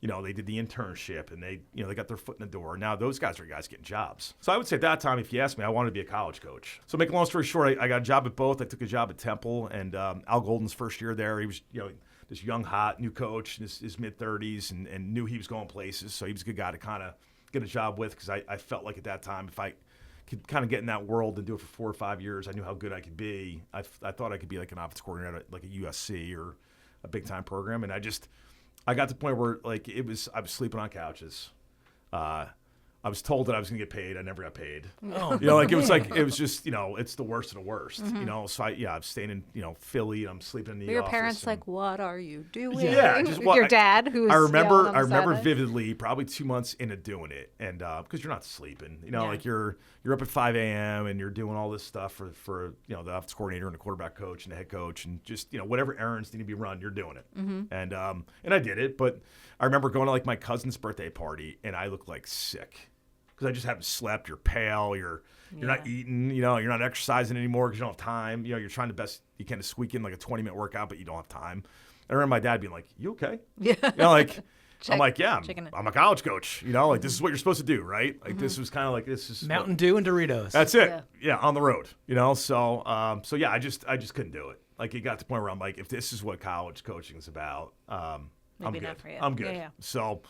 they did the internship and they got their foot in the door. Now those guys are guys getting jobs. So I would say at that time, if you asked me, I wanted to be a college coach. So make a long story short, I got a job at both. I took a job at Temple, and Al Golden's first year there, he was this young, hot, new coach in his mid-30s and knew he was going places. So he was a good guy to kind of get a job with because I felt like at that time if I could kind of get in that world and do it for 4 or 5 years, I knew how good I could be. I thought I could be like an office coordinator at like a USC or a big-time program. And I got to the point where like I was sleeping on couches. I was told that I was going to get paid. I never got paid. Oh, It was just, it's the worst of the worst, So I'm staying in, Philly. I'm sleeping in the Your office. parents like, what are you doing? Yeah, Your dad, who was I remember yelling vividly, probably 2 months into doing it, and because you're not sleeping, like you're up at 5 a.m. and you're doing all this stuff for the offense coordinator and the quarterback coach and the head coach, and just whatever errands need to be run, you're doing it, and I did it. But I remember going to like my cousin's birthday party, and I looked like sick. Because I just haven't slept. You're pale. You're not eating. You're not exercising anymore because you don't have time. You're trying the best you can to squeak in like a 20-minute workout, but you don't have time. I remember my dad being like, "You okay?" Yeah. I'm like, "Yeah, I'm a college coach. This is what you're supposed to do, right?" Like this was kind of like this is Mountain Dew and Doritos. That's it. Yeah, on the road. So I just couldn't do it. Like it got to the point where I'm like, if this is what college coaching is about, I'm good. Not for you. I'm good. Yeah. So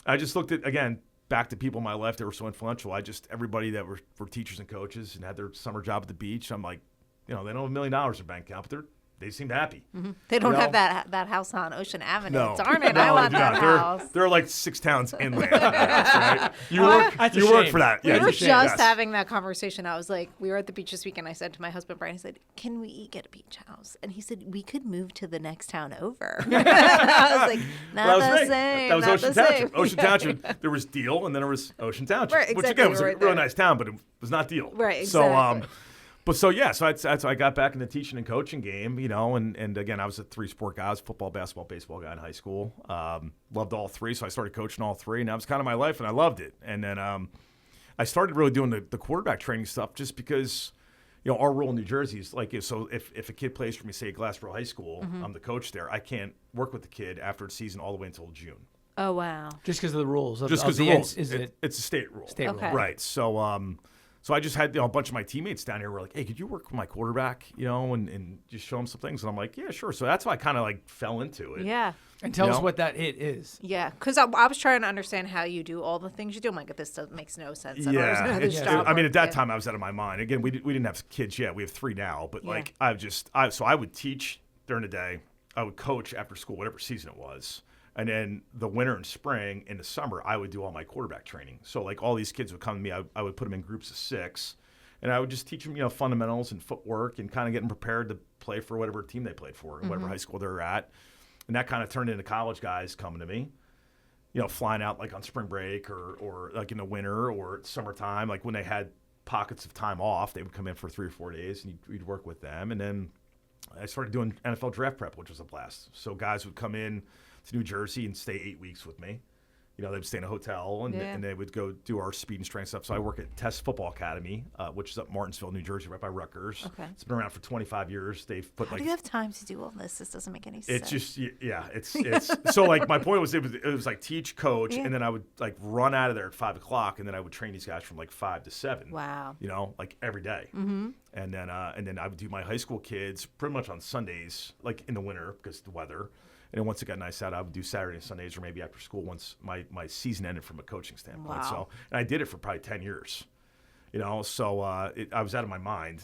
I just looked at again. Back to people in my life that were so influential. Everybody that were teachers and coaches and had their summer job at the beach. I'm like, they don't have $1 million in their bank account, but they seemed happy. They don't have that house on Ocean Avenue. No. Darn it, No, I want they do that not. house. There are like 6 towns inland. Right? You work for that. Yeah, We were you should. just having that conversation. I was like, we were at the beach this weekend. I said to my husband, Brian, I said, can we get a beach house? And he said, we could move to the next town over. I was like, not the same. That was not Ocean the Township. same. Ocean Township, there was Deal, and then there was Ocean Township. Right, which, exactly, again, was a right really there. nice town, but it was not Deal. Right, exactly. So that's I got back in the teaching and coaching game, and again, I was a 3-sport guy. I was a football, basketball, baseball guy in high school. Loved all 3, so I started coaching all 3, and that was kind of my life, and I loved it. And then I started really doing the quarterback training stuff just because, our rule in New Jersey is like, if a kid plays for me, say at Glassboro High School, I'm the coach there, I can't work with the kid after the season all the way until June. Oh, wow. Just because of the rules. Just because the rules. It's a state rule. State rule. Right. So I just had a bunch of my teammates down here were like, hey, could you work with my quarterback, and just show him some things? And I'm like, yeah, sure. So that's why I kind of like fell into it. Yeah. And tell us what that it is. Yeah, because I was trying to understand how you do all the things you do. I'm like, this makes no sense. I don't understand how this job I mean, at that works. time, I was out of my mind. Again, we didn't have kids yet. We have 3 now. But so I would teach during the day. I would coach after school, whatever season it was. And then the winter and spring and the summer, I would do all my quarterback training. So like all these kids would come to me. I would put them in groups of 6. And I would just teach them, fundamentals and footwork and kind of get them prepared to play for whatever team they played for and whatever high school they're at. And that kind of turned into college guys coming to me, flying out like on spring break or like in the winter or summertime. Like when they had pockets of time off, they would come in for 3 or 4 days and we'd work with them. And then I started doing NFL draft prep, which was a blast. So guys would come in to New Jersey and stay 8 weeks with me. They would stay in a hotel and they would go do our speed and strength stuff. So I work at Test Football Academy, which is up Martinsville, New Jersey, right by Rutgers. Okay. It's been around for 25 years. They've put How do you have time to do all this? This doesn't make any sense. It's just it's so like my point was it was like teach, coach, and then I would like run out of there at 5 o'clock, and then I would train these guys from like 5 to 7. Wow. Like every day. And then I would do my high school kids pretty much on Sundays, like in the winter because of the weather. And then once it got nice out, I would do Saturday and Sundays or maybe after school once my season ended from a coaching standpoint. Wow. So, and I did it for probably 10 years, so I was out of my mind.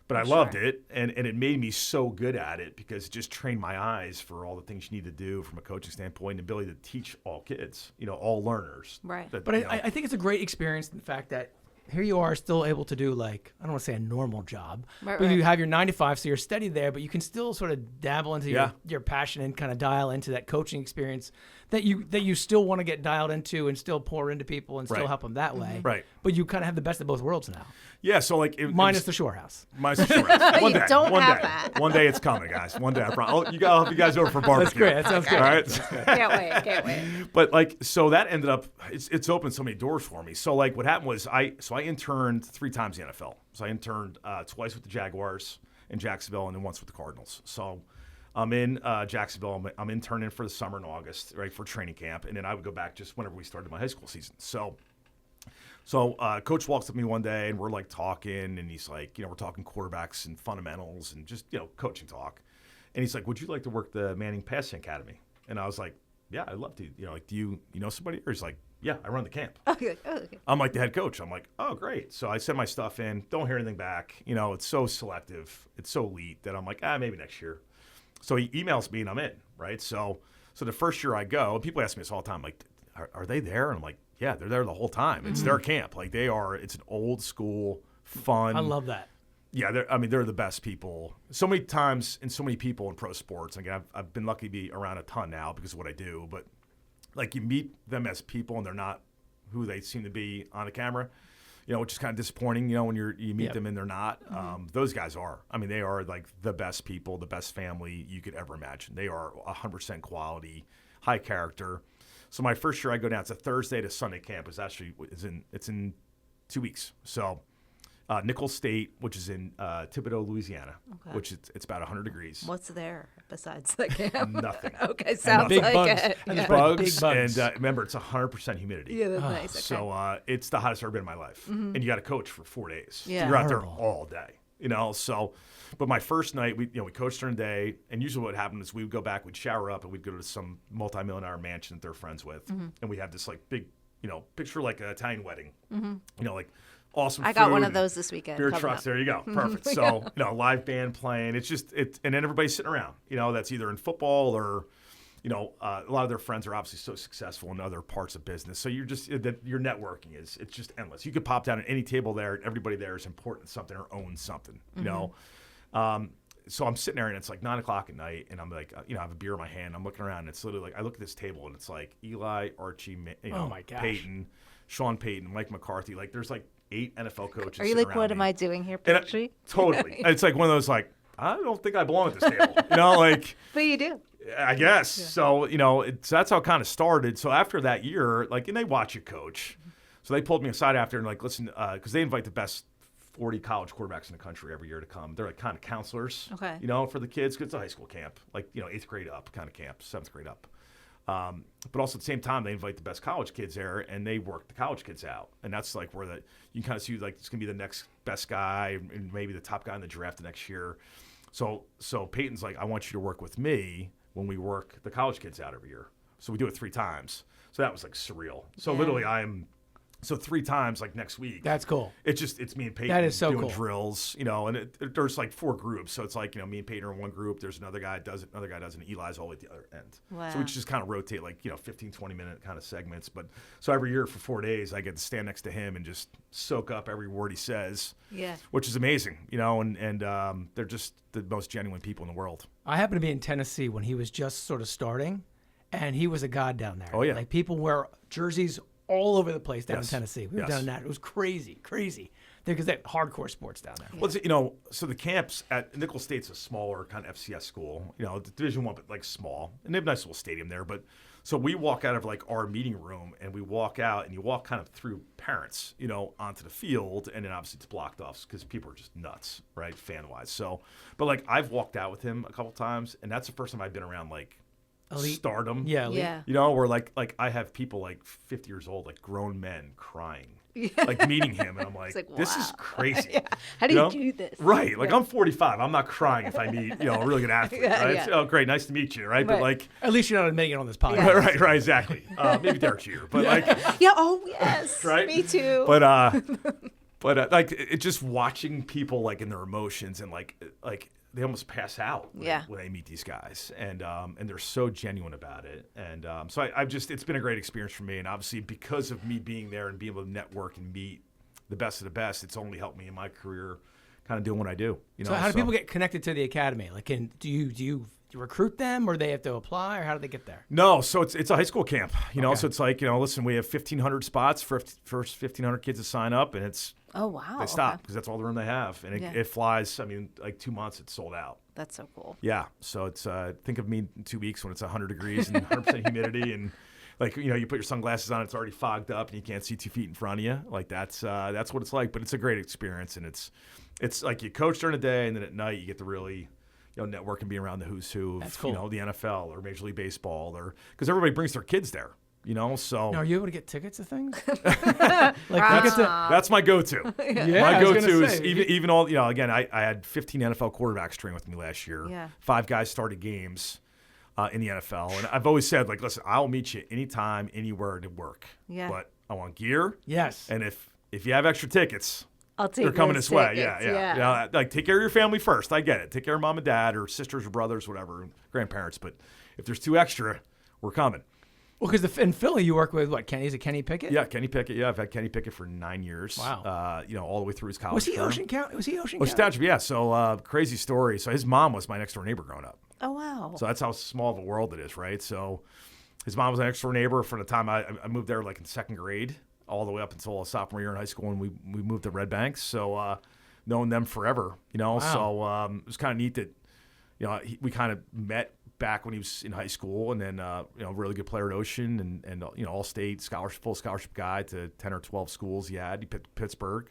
But I loved it, and it made me so good at it because it just trained my eyes for all the things you need to do from a coaching standpoint and the ability to teach all kids, all learners. Right. But I think it's a great experience in the fact that here you are still able to do I don't want to say a normal job, but you have your 9 to 5, so you're steady there, but you can still sort of dabble into your passion and kind of dial into that coaching experience that you still want to get dialed into and still pour into people and still help them that way. Right. But you kind of have the best of both worlds now. Yeah, so minus the shore house. Minus the shore house. One day. Don't one have day. that. One day it's coming, guys. One day. I'll have you guys over for barbecue. That's great. That sounds good. All right. Can't wait. But so that ended up it's opened so many doors for me. So what happened was I interned 3 times in the NFL. So I interned twice with the Jaguars in Jacksonville and then once with the Cardinals. So I'm in Jacksonville. I'm interning for the summer in August, right, for training camp, and then I would go back just whenever we started my high school season. So Coach walks up to me one day, and we're like talking, and he's like, we're talking quarterbacks and fundamentals and just coaching talk, and he's like, would you like to work the Manning Passing Academy? And I was like, yeah, I'd love to. Do you know somebody? Or he's like, yeah, I run the camp. Okay. I'm like the head coach. I'm like, oh, great. So I send my stuff in, don't hear anything back. It's so selective, it's so elite that I'm like, maybe next year. So he emails me and I'm in, right? So the first year I go, and people ask me this all the time, like, are they there? And I'm like, yeah, they're there the whole time. It's their camp. Like it's an old school, fun. I love that. Yeah, they're the best people. So many times and so many people in pro sports. Again, I've been lucky to be around a ton now because of what I do. But like you meet them as people and they're not who they seem to be on the camera, which is kind of disappointing, when you meet them and they're not. Those guys are. They are like the best people, the best family you could ever imagine. They are 100% quality, high character. So my first year I go down, it's a Thursday to Sunday camp. It's in 2 weeks. So Nichols State, which is in Thibodaux, Louisiana, which it's about 100 degrees. What's there besides the camp? Nothing. Okay, sounds big like bugs. it. And Yeah. Bugs, big bugs. and remember, it's 100% humidity. Yeah, that's nice. Okay. So it's the hottest I've ever been in my life. And you got to coach for 4 days. Yeah. You're out there Horrible. all day. But my first night, we coached during the day, and usually what happened is we would go back, we'd shower up, and we'd go to some multi-million-dollar mansion that they're friends with, and we had this like big, picture like an Italian wedding, like awesome. I got food one of and those this weekend. beer coming trucks. up. There you go, perfect. So live band playing. It's just and then everybody's sitting around. That's either in football or. A lot of their friends are obviously so successful in other parts of business. So your networking it's just endless. You could pop down at any table there, and everybody there is important to something or owns something. So I'm sitting there, and it's like 9 o'clock at night, and I'm like, I have a beer in my hand. I'm looking around, and it's literally like I look at this table, and it's like Eli, Archie, Oh my gosh. Peyton, Sean Payton, Mike McCarthy. Like there's like 8 NFL coaches. Are you sitting like, around what am me. I doing here, And Petrie? Totally. It's like one of those like I don't think I belong at this table. Like. But you do. I guess. Yeah. So, that's how it kind of started. So after that year, and they watch you coach. So they pulled me aside after and listen, because they invite the best 40 college quarterbacks in the country every year to come. They're like kind of counselors, okay. For the kids, because it's a high school camp, 8th grade up kind of camp, 7th grade up. But also at the same time, they invite the best college kids there, and they work the college kids out. And that's like where you can kind of see it's going to be the next best guy and maybe the top guy in the draft the next year. So Peyton's like, I want you to work with me when we work the college kids out every year. So we do it 3 times. So that was surreal. So literally 3 times next week. That's cool. It's me and Peyton that is so doing cool. drills, and there's 4 groups. So it's me and Peyton are in one group. There's another guy does it, another guy does it, and Eli's all at the other end. Wow. So we just kind of rotate 15, 20 minute kind of segments. But so every year for 4 days, I get to stand next to him and just soak up every word he says. Yeah. Which is amazing, and they're just the most genuine people in the world. I happened to be in Tennessee when he was just sort of starting, and he was a god down there. Oh, yeah. People wear jerseys all over the place down in Yes. Tennessee. We were Yes. down in that. It was crazy. Because they're hardcore sports down there. Well, so the camps at Nichols State's a smaller kind of FCS school, the Division I, but small, and they have a nice little stadium there. But so we walk out of our meeting room, and we walk out, and you walk kind of through parents, onto the field, and then obviously it's blocked off because people are just nuts, right, fan wise. So, but I've walked out with him a couple times, and that's the first time I've been around Elite. stardom. Yeah, elite. Yeah. Where I have people 50 years old, grown men crying. Meeting him, and I'm like, this is wow. crazy. Yeah. How do you do this? Right. I'm 45. I'm not crying if I meet, a really good athlete, right? Yeah. Oh, great. Nice to meet you, right? Right. But At least you're not admitting it on this podcast. right, exactly. Maybe Derek Jeter, but Yeah. Oh yes. right? Me too. But it just watching people in their emotions and they almost pass out when they meet these guys, and they're so genuine about it, and so it's been a great experience for me, and obviously because of me being there and being able to network and meet the best of the best, it's only helped me in my career, kind of doing what I do. So how do people get connected to the academy? Do you recruit them, or they have to apply, or how do they get there? No, so it's a high school camp, Okay. So it's listen, we have 1,500 spots for first 1,500 kids to sign up, and it's. Oh wow. They stop because that's all the room they have, and it flies. 2 months it's sold out. That's so cool. Yeah, so it's think of me in 2 weeks when it's 100 degrees and 100% humidity, and you put your sunglasses on, it's already fogged up, and you can't see 2 feet in front of you. That's what it's like, but it's a great experience, and it's you coach during the day, and then at night you get to really. Network and be around the who's who of cool. The NFL or Major League Baseball, or because everybody brings their kids there. So now, are you able to get tickets to things? That's my go-to. Yeah, my I was go-to gonna is say. even all again. I had 15 NFL quarterbacks train with me last year. Yeah. 5 guys started games in the NFL, and I've always said listen, I'll meet you anytime, anywhere to work. Yeah. But I want gear. Yes. And if you have extra tickets. I'll take They're coming those this way. tickets. Yeah. Take care of your family first. I get it. Take care of mom and dad or sisters or brothers, whatever, grandparents. But if there's 2 extra, we're coming. Well, because in Philly, you work with what? Kenny? Is it Kenny Pickett? Yeah, Kenny Pickett. Yeah, I've had Kenny Pickett for 9 years. Wow. All the way through his college. Was he career. Ocean County? Was he Ocean Ocean County? Township, yeah. So crazy story. So his mom was my next door neighbor growing up. Oh, wow. So that's how small of a world it is, right? So his mom was my next door neighbor from the time I moved there like in second grade all the way up until a sophomore year in high school, and we moved to Red Bank. So known them forever, Wow. So it was kind of neat that, we kind of met back when he was in high school, and then really good player at Ocean, and all state full scholarship guy to 10 or 12 schools he had. He picked Pittsburgh,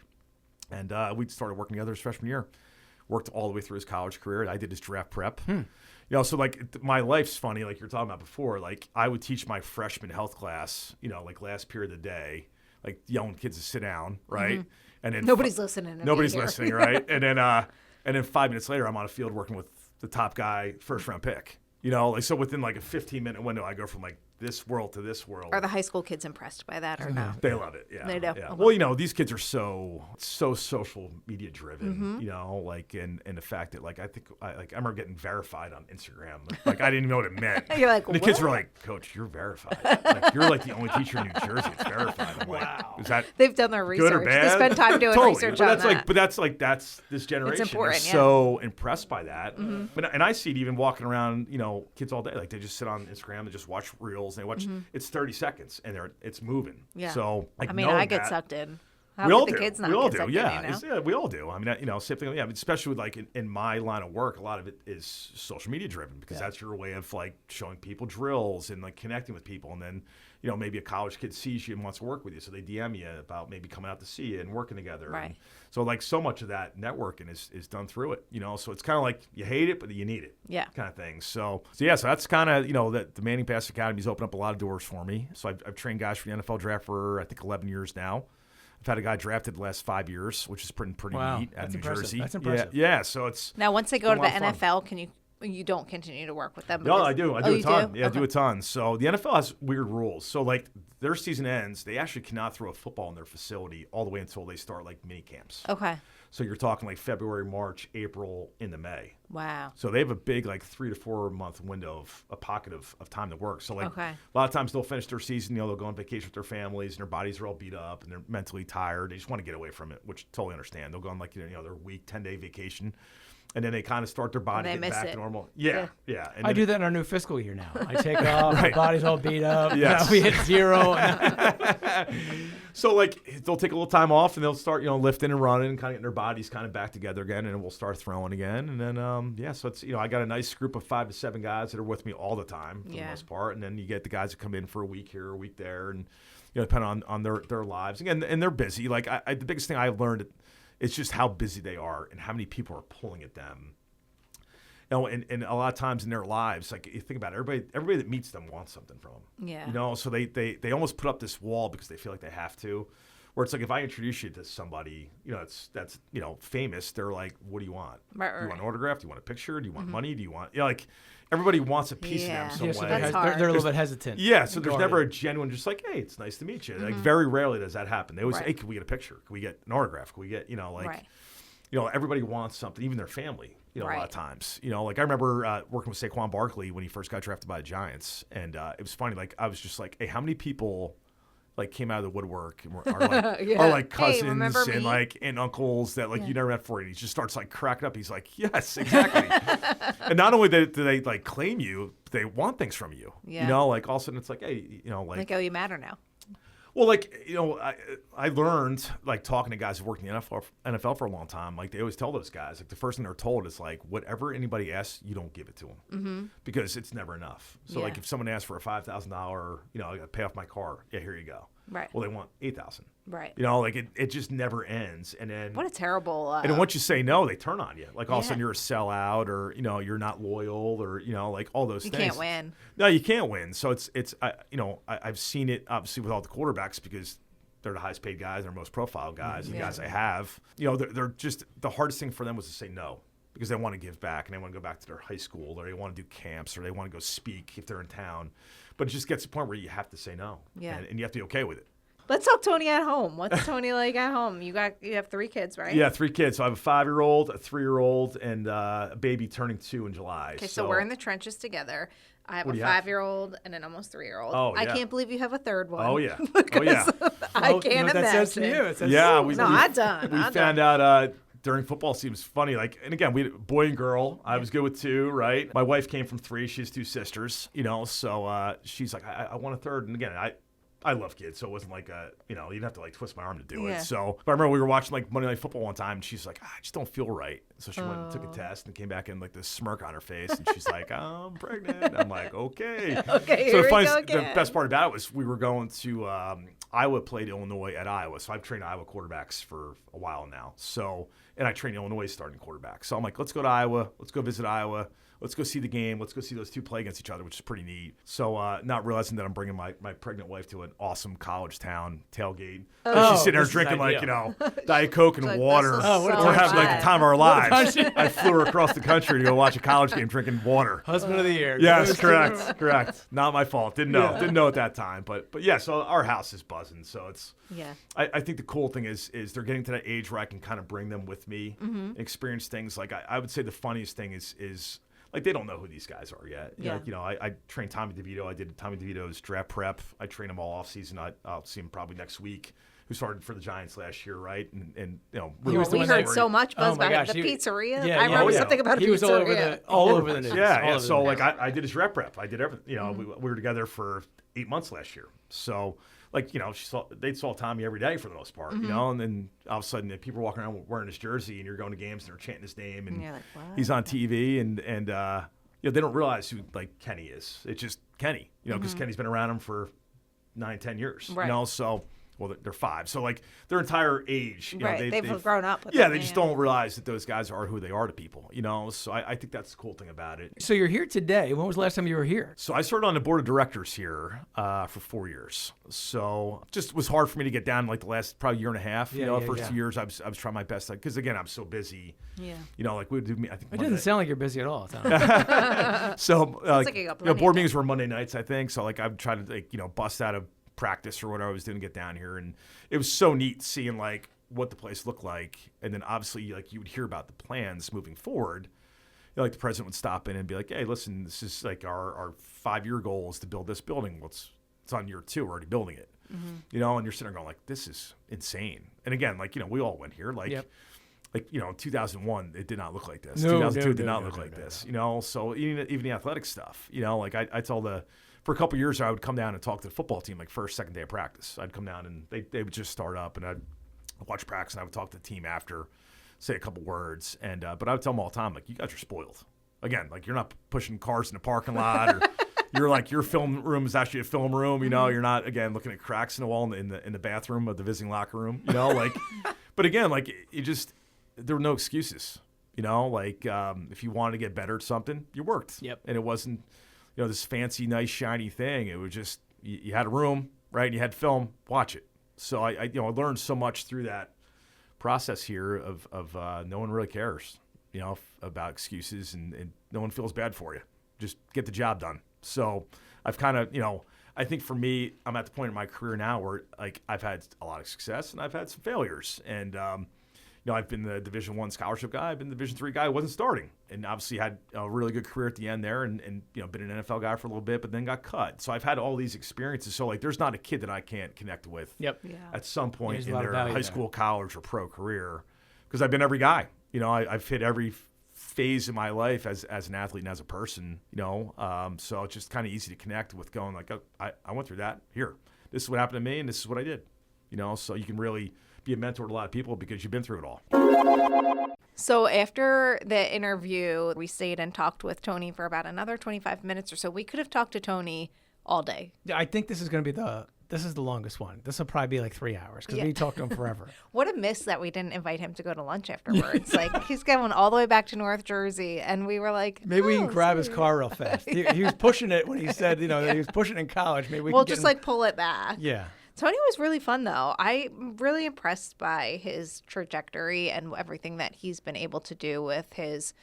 and we started working together his freshman year. Worked all the way through his college career. I did his draft prep. So like my life's funny, like you're talking about before. Like I would teach my freshman health class, like last period of the day, like yelling kids to sit down, right? Mm-hmm. And then Nobody's listening. Nobody's listening, right? And then 5 minutes later, I'm on a field working with the top guy, first round pick. So within like a 15-minute window, I go from like this world to this world. Are the high school kids impressed by that or no? They love it. Yeah, They do. Yeah. Okay. Well, these kids are so social media driven. Mm-hmm. And the fact that like I remember getting verified on Instagram. Like I didn't even know what it meant. You're like, and the kids were like, "Coach, you're verified. Like, you're like the only teacher in New Jersey that's verified." I'm like, is that They've done their research. good or bad? They spend time doing Totally. research but on that's that. That's this generation. important, is yeah. so impressed by that. Mm-hmm. And I see it even walking around, kids all day. Like they just sit on Instagram, they just watch reels, and they watch. It's 30 seconds, and it's moving. Yeah. So like, I knowing get that, sucked in. How we would all the do. kids not We all get do. sucked in, Yeah. Yeah, we all do. I mean, same thing. Yeah, especially with like in my line of work, a lot of it is social media driven because that's your way of like showing people drills and like connecting with people. And then, maybe a college kid sees you and wants to work with you, so they DM you about maybe coming out to see you and working together. Right. And so like so much of that networking is done through it. So it's kind of like you hate it, but you need it. Yeah. Kind of thing. So that's kind of that the Manning Pass Academy's opened up a lot of doors for me. So I've trained guys for the NFL draft for I think 11 years now. I've had a guy drafted the last 5 years, which is pretty Wow. neat out That's of New impressive. Jersey. That's impressive. Yeah. So it's Now, once they go to the a lot of fun. NFL, you don't continue to work with them? No, because- I do. I Oh, do a you ton. do? Yeah, I Okay. do a ton. So the NFL has weird rules. So like their season ends, they actually cannot throw a football in their facility all the way until they start like mini camps. Okay. So you're talking like February, March, April into May. Wow. So they have a big like 3 to 4 month window of a pocket of time to work. So like Okay. a lot of times they'll finish their season, they'll go on vacation with their families and their bodies are all beat up and they're mentally tired. They just want to get away from it, which totally understand. They'll go on like their week, 10-day vacation. And then they kind of start their body they getting miss back it. to normal. Yeah. And I then do that in our new fiscal year now. I take off, my body's all beat up. Yes. We hit zero. So like they'll take a little time off and they'll start lifting and running and kind of getting their bodies kind of back together again, and we'll start throwing again. And then so it's I got a nice group of 5 to 7 guys that are with me all the time for the most part, and then you get the guys that come in for a week here, a week there, and depending on their lives again, and they're busy. Like the biggest thing I've learned is just how busy they are and how many people are pulling at them. And a lot of times in their lives, like you think about it, everybody that meets them wants something from them. Yeah. So they almost put up this wall because they feel like they have to. Where it's like if I introduce you to somebody, that's famous, they're like, what do you want? Right, Do you want an right. autograph? Do you want a picture? Do you want money? Do you want like everybody wants a piece Yeah. of them Yeah, some so way. That's hard. they're a little bit hesitant. Yeah, so and there's guarded. never a genuine just like, hey, it's nice to meet you. Like very rarely does that happen. They always say, Right. hey, can we get a picture? Can we get an autograph? Can we get Right. Everybody wants something, even their family. A lot Right. of times. Like I remember working with Saquon Barkley when he first got drafted by the Giants, and it was funny. Like I was just like, hey, how many people like came out of the woodwork and are like Yeah. are like Hey, cousins remember me? and like and uncles that like you never met before, and he just starts like cracking up. He's like, yes, exactly. And not only do they like claim you, they want things from you. Yeah. Like all of a sudden it's like, hey, Like, oh, you matter now. well, like, I learned, like, talking to guys who worked in the NFL for a long time, like, they always tell those guys, like, the first thing they're told is, like, whatever anybody asks, you don't give it to them. Because it's never enough. So, like, if someone asks for a $5,000, I got to pay off my car, yeah, here you go. Right. Well, they want $8,000. Right. Like, it just never ends. And then What a terrible. and then once you say no, they turn on you. Like all of a sudden Yeah. you're a sellout, or you're not loyal, or like all those You things. can't win. No, you can't win. So I've seen it obviously with all the quarterbacks because they're the highest paid guys, they're most profile guys, the guys I have. They're just the hardest thing for them was to say no because they want to give back and they want to go back to their high school, or they want to do camps, or they want to go speak if they're in town. But it just gets to the point where you have to say no, and you have to be okay with it. Let's talk Tony at home. What's Tony like at home? You have 3 kids, right? Yeah, 3 kids. So I have a 5-year-old, a 3-year-old, and a baby turning 2 in July. Okay, so we're in the trenches together. I have What a do you have? 5-year-old and an almost 3-year-old. Oh, I yeah. can't believe you have a third one. Oh, yeah. because I Well, can't you know what imagine. that says to you? It says Yeah, to we you. I'm done. We found out during football seems funny. Like, and again, we had boy and girl. I was good with 2, right? My wife came from 3. She has 2 sisters, so she's like, I want a third. And again, I love kids, so it wasn't like you didn't have to like twist my arm to do Yeah. it. So but I remember we were watching like Monday Night Football one time, and she's like, I just don't feel right. So she went and took a test and came back in like this smirk on her face, and she's like, I'm pregnant. I'm like, okay. Okay, So here we go the again. best part about it was we were going to Iowa played Illinois at Iowa, so I've trained Iowa quarterbacks for a while now. So and I train Illinois starting quarterback. So I'm like, let's go to Iowa. Let's go visit Iowa. Let's go see the game. Let's go see those 2 play against each other, which is pretty neat. So not realizing that I'm bringing my pregnant wife to an awesome college town tailgate. Oh, She's sitting there this is drinking like, ideal. Diet Coke and Like, water. this is Oh, what a so We're having like bad. the time of our lives. country. I flew her across the country to go watch a college game drinking water. Husband of the year. Yes, correct. Not my fault. Didn't know at that time. But yeah, so our house is buzzing. So it's Yeah. I think the cool thing is they're getting to that age where I can kind of bring them with me, experience things. Like I would say the funniest thing is like they don't know who these guys are yet. Yeah. Like, I trained Tommy DeVito. I did Tommy DeVito's draft prep. I train him all off season. I'll see him probably next week. Who started for the Giants last year, right? And He was the We one heard that- so much buzz Oh my about gosh, the he- pizzeria. Yeah, I yeah, remember yeah. something about a He pizzeria. was all over the news. Yeah, all yeah. over So the like news. I did his rep prep. I did everything. We were together for 8 months last year. So like they saw Tommy every day for the most part. And then all of a sudden people are walking around wearing his jersey, and you're going to games and they're chanting his name, and you're like, what? he's on TV, and they don't realize who like Kenny is. It's just Kenny, because Kenny's been around him for 9-10 years. Right. So. Well, they're 5. So, like, their entire age. Right, they've grown up with Yeah, them, they just don't realize that those guys are who they are to people, So I think that's the cool thing about it. So you're here today. When was the last time you were here? So I started on the board of directors here for 4 years. So just was hard for me to get down like the last probably year and a half. Yeah, the first 2 years I was trying my best because again I'm so busy. Yeah. Like we would do. I think It Monday- doesn't sound like you're busy at all. Tom. So like you got plenty board of meetings were Monday nights, I think. So like I would try to bust out of practice or whatever I was doing to get down here, and it was so neat seeing like what the place looked like, and then obviously like you would hear about the plans moving forward. Like the president would stop in and be like, "Hey, listen, this is like our 5-year goal is to build this building. Well, it's on year 2, we're already building it." And you're sitting there going like, "This is insane." And again, like we all went here, like. Yep. Like, in 2001, it did not look like this. No, 2002 did no, not no, look no, like no, this. So even the athletic stuff, like I tell for a couple of years, I would come down and talk to the football team, like first, second day of practice. I'd come down and they would just start up, and I'd watch practice, and I would talk to the team after, say a couple words. And but I would tell them all the time, like, you guys are spoiled. Again, like you're not pushing cars in the parking lot, or you're like your film room is actually a film room. You're not again looking at cracks in the wall in the bathroom of the visiting locker room. Like, but again, like it just. There were no excuses, like if you wanted to get better at something, you worked. Yep. And it wasn't, this fancy, nice, shiny thing. It was just, you had a room, right? And you had film, watch it. So I learned so much through that process here of no one really cares, about excuses, and no one feels bad for you. Just get the job done. So I've kind of, I think for me, I'm at the point in my career now where like I've had a lot of success and I've had some failures. And, I've been the Division I scholarship guy. I've been the Division III guy who wasn't starting, and obviously had a really good career at the end there, and been an NFL guy for a little bit, but then got cut. So I've had all these experiences. So like, there's not a kid that I can't connect with. Yep. Yeah. At some point There's a in lot of their value high there. school, college, or pro career, because I've been every guy. I've hit every phase in my life as an athlete and as a person. So it's just kind of easy to connect with going like, I went through that. Here, this is what happened to me, and this is what I did. So you can really be a mentor to a lot of people because you've been through it all. So after the interview, we stayed and talked with Tony for about another 25 minutes or so. We could have talked to Tony all day. Yeah, I think this is going to be this is the longest one. This will probably be like 3 hours because we talked to him forever. What a miss that we didn't invite him to go to lunch afterwards. Like, he's going all the way back to North Jersey, and we were like, Maybe we can "Oh, grab his sweet." car real fast. He was pushing it when he said, that he was pushing in college. Maybe we We'll can get just him- like pull it back. Yeah. Tony was really fun, though. I'm really impressed by his trajectory and everything that he's been able to do with his,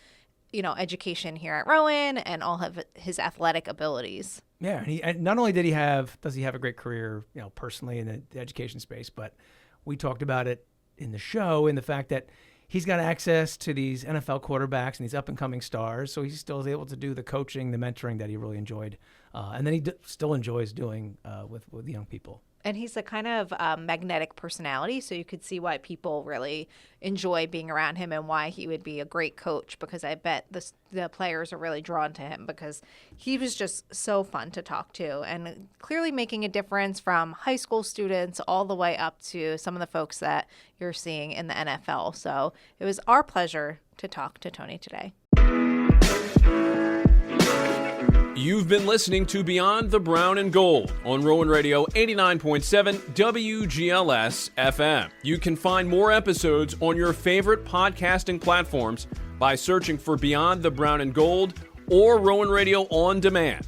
education here at Rowan and all of his athletic abilities. Yeah, and not only does he have a great career, personally in the education space, but we talked about it in the show in the fact that he's got access to these NFL quarterbacks and these up-and-coming stars, so he still is able to do the coaching, the mentoring that he really enjoyed. And then he still enjoys doing with the young people. And he's a kind of magnetic personality, so you could see why people really enjoy being around him and why he would be a great coach, because I bet the players are really drawn to him because he was just so fun to talk to and clearly making a difference from high school students all the way up to some of the folks that you're seeing in the NFL. So it was our pleasure to talk to Tony today. You've been listening to Beyond the Brown and Gold on Rowan Radio 89.7 WGLS FM. You can find more episodes on your favorite podcasting platforms by searching for Beyond the Brown and Gold or Rowan Radio On Demand.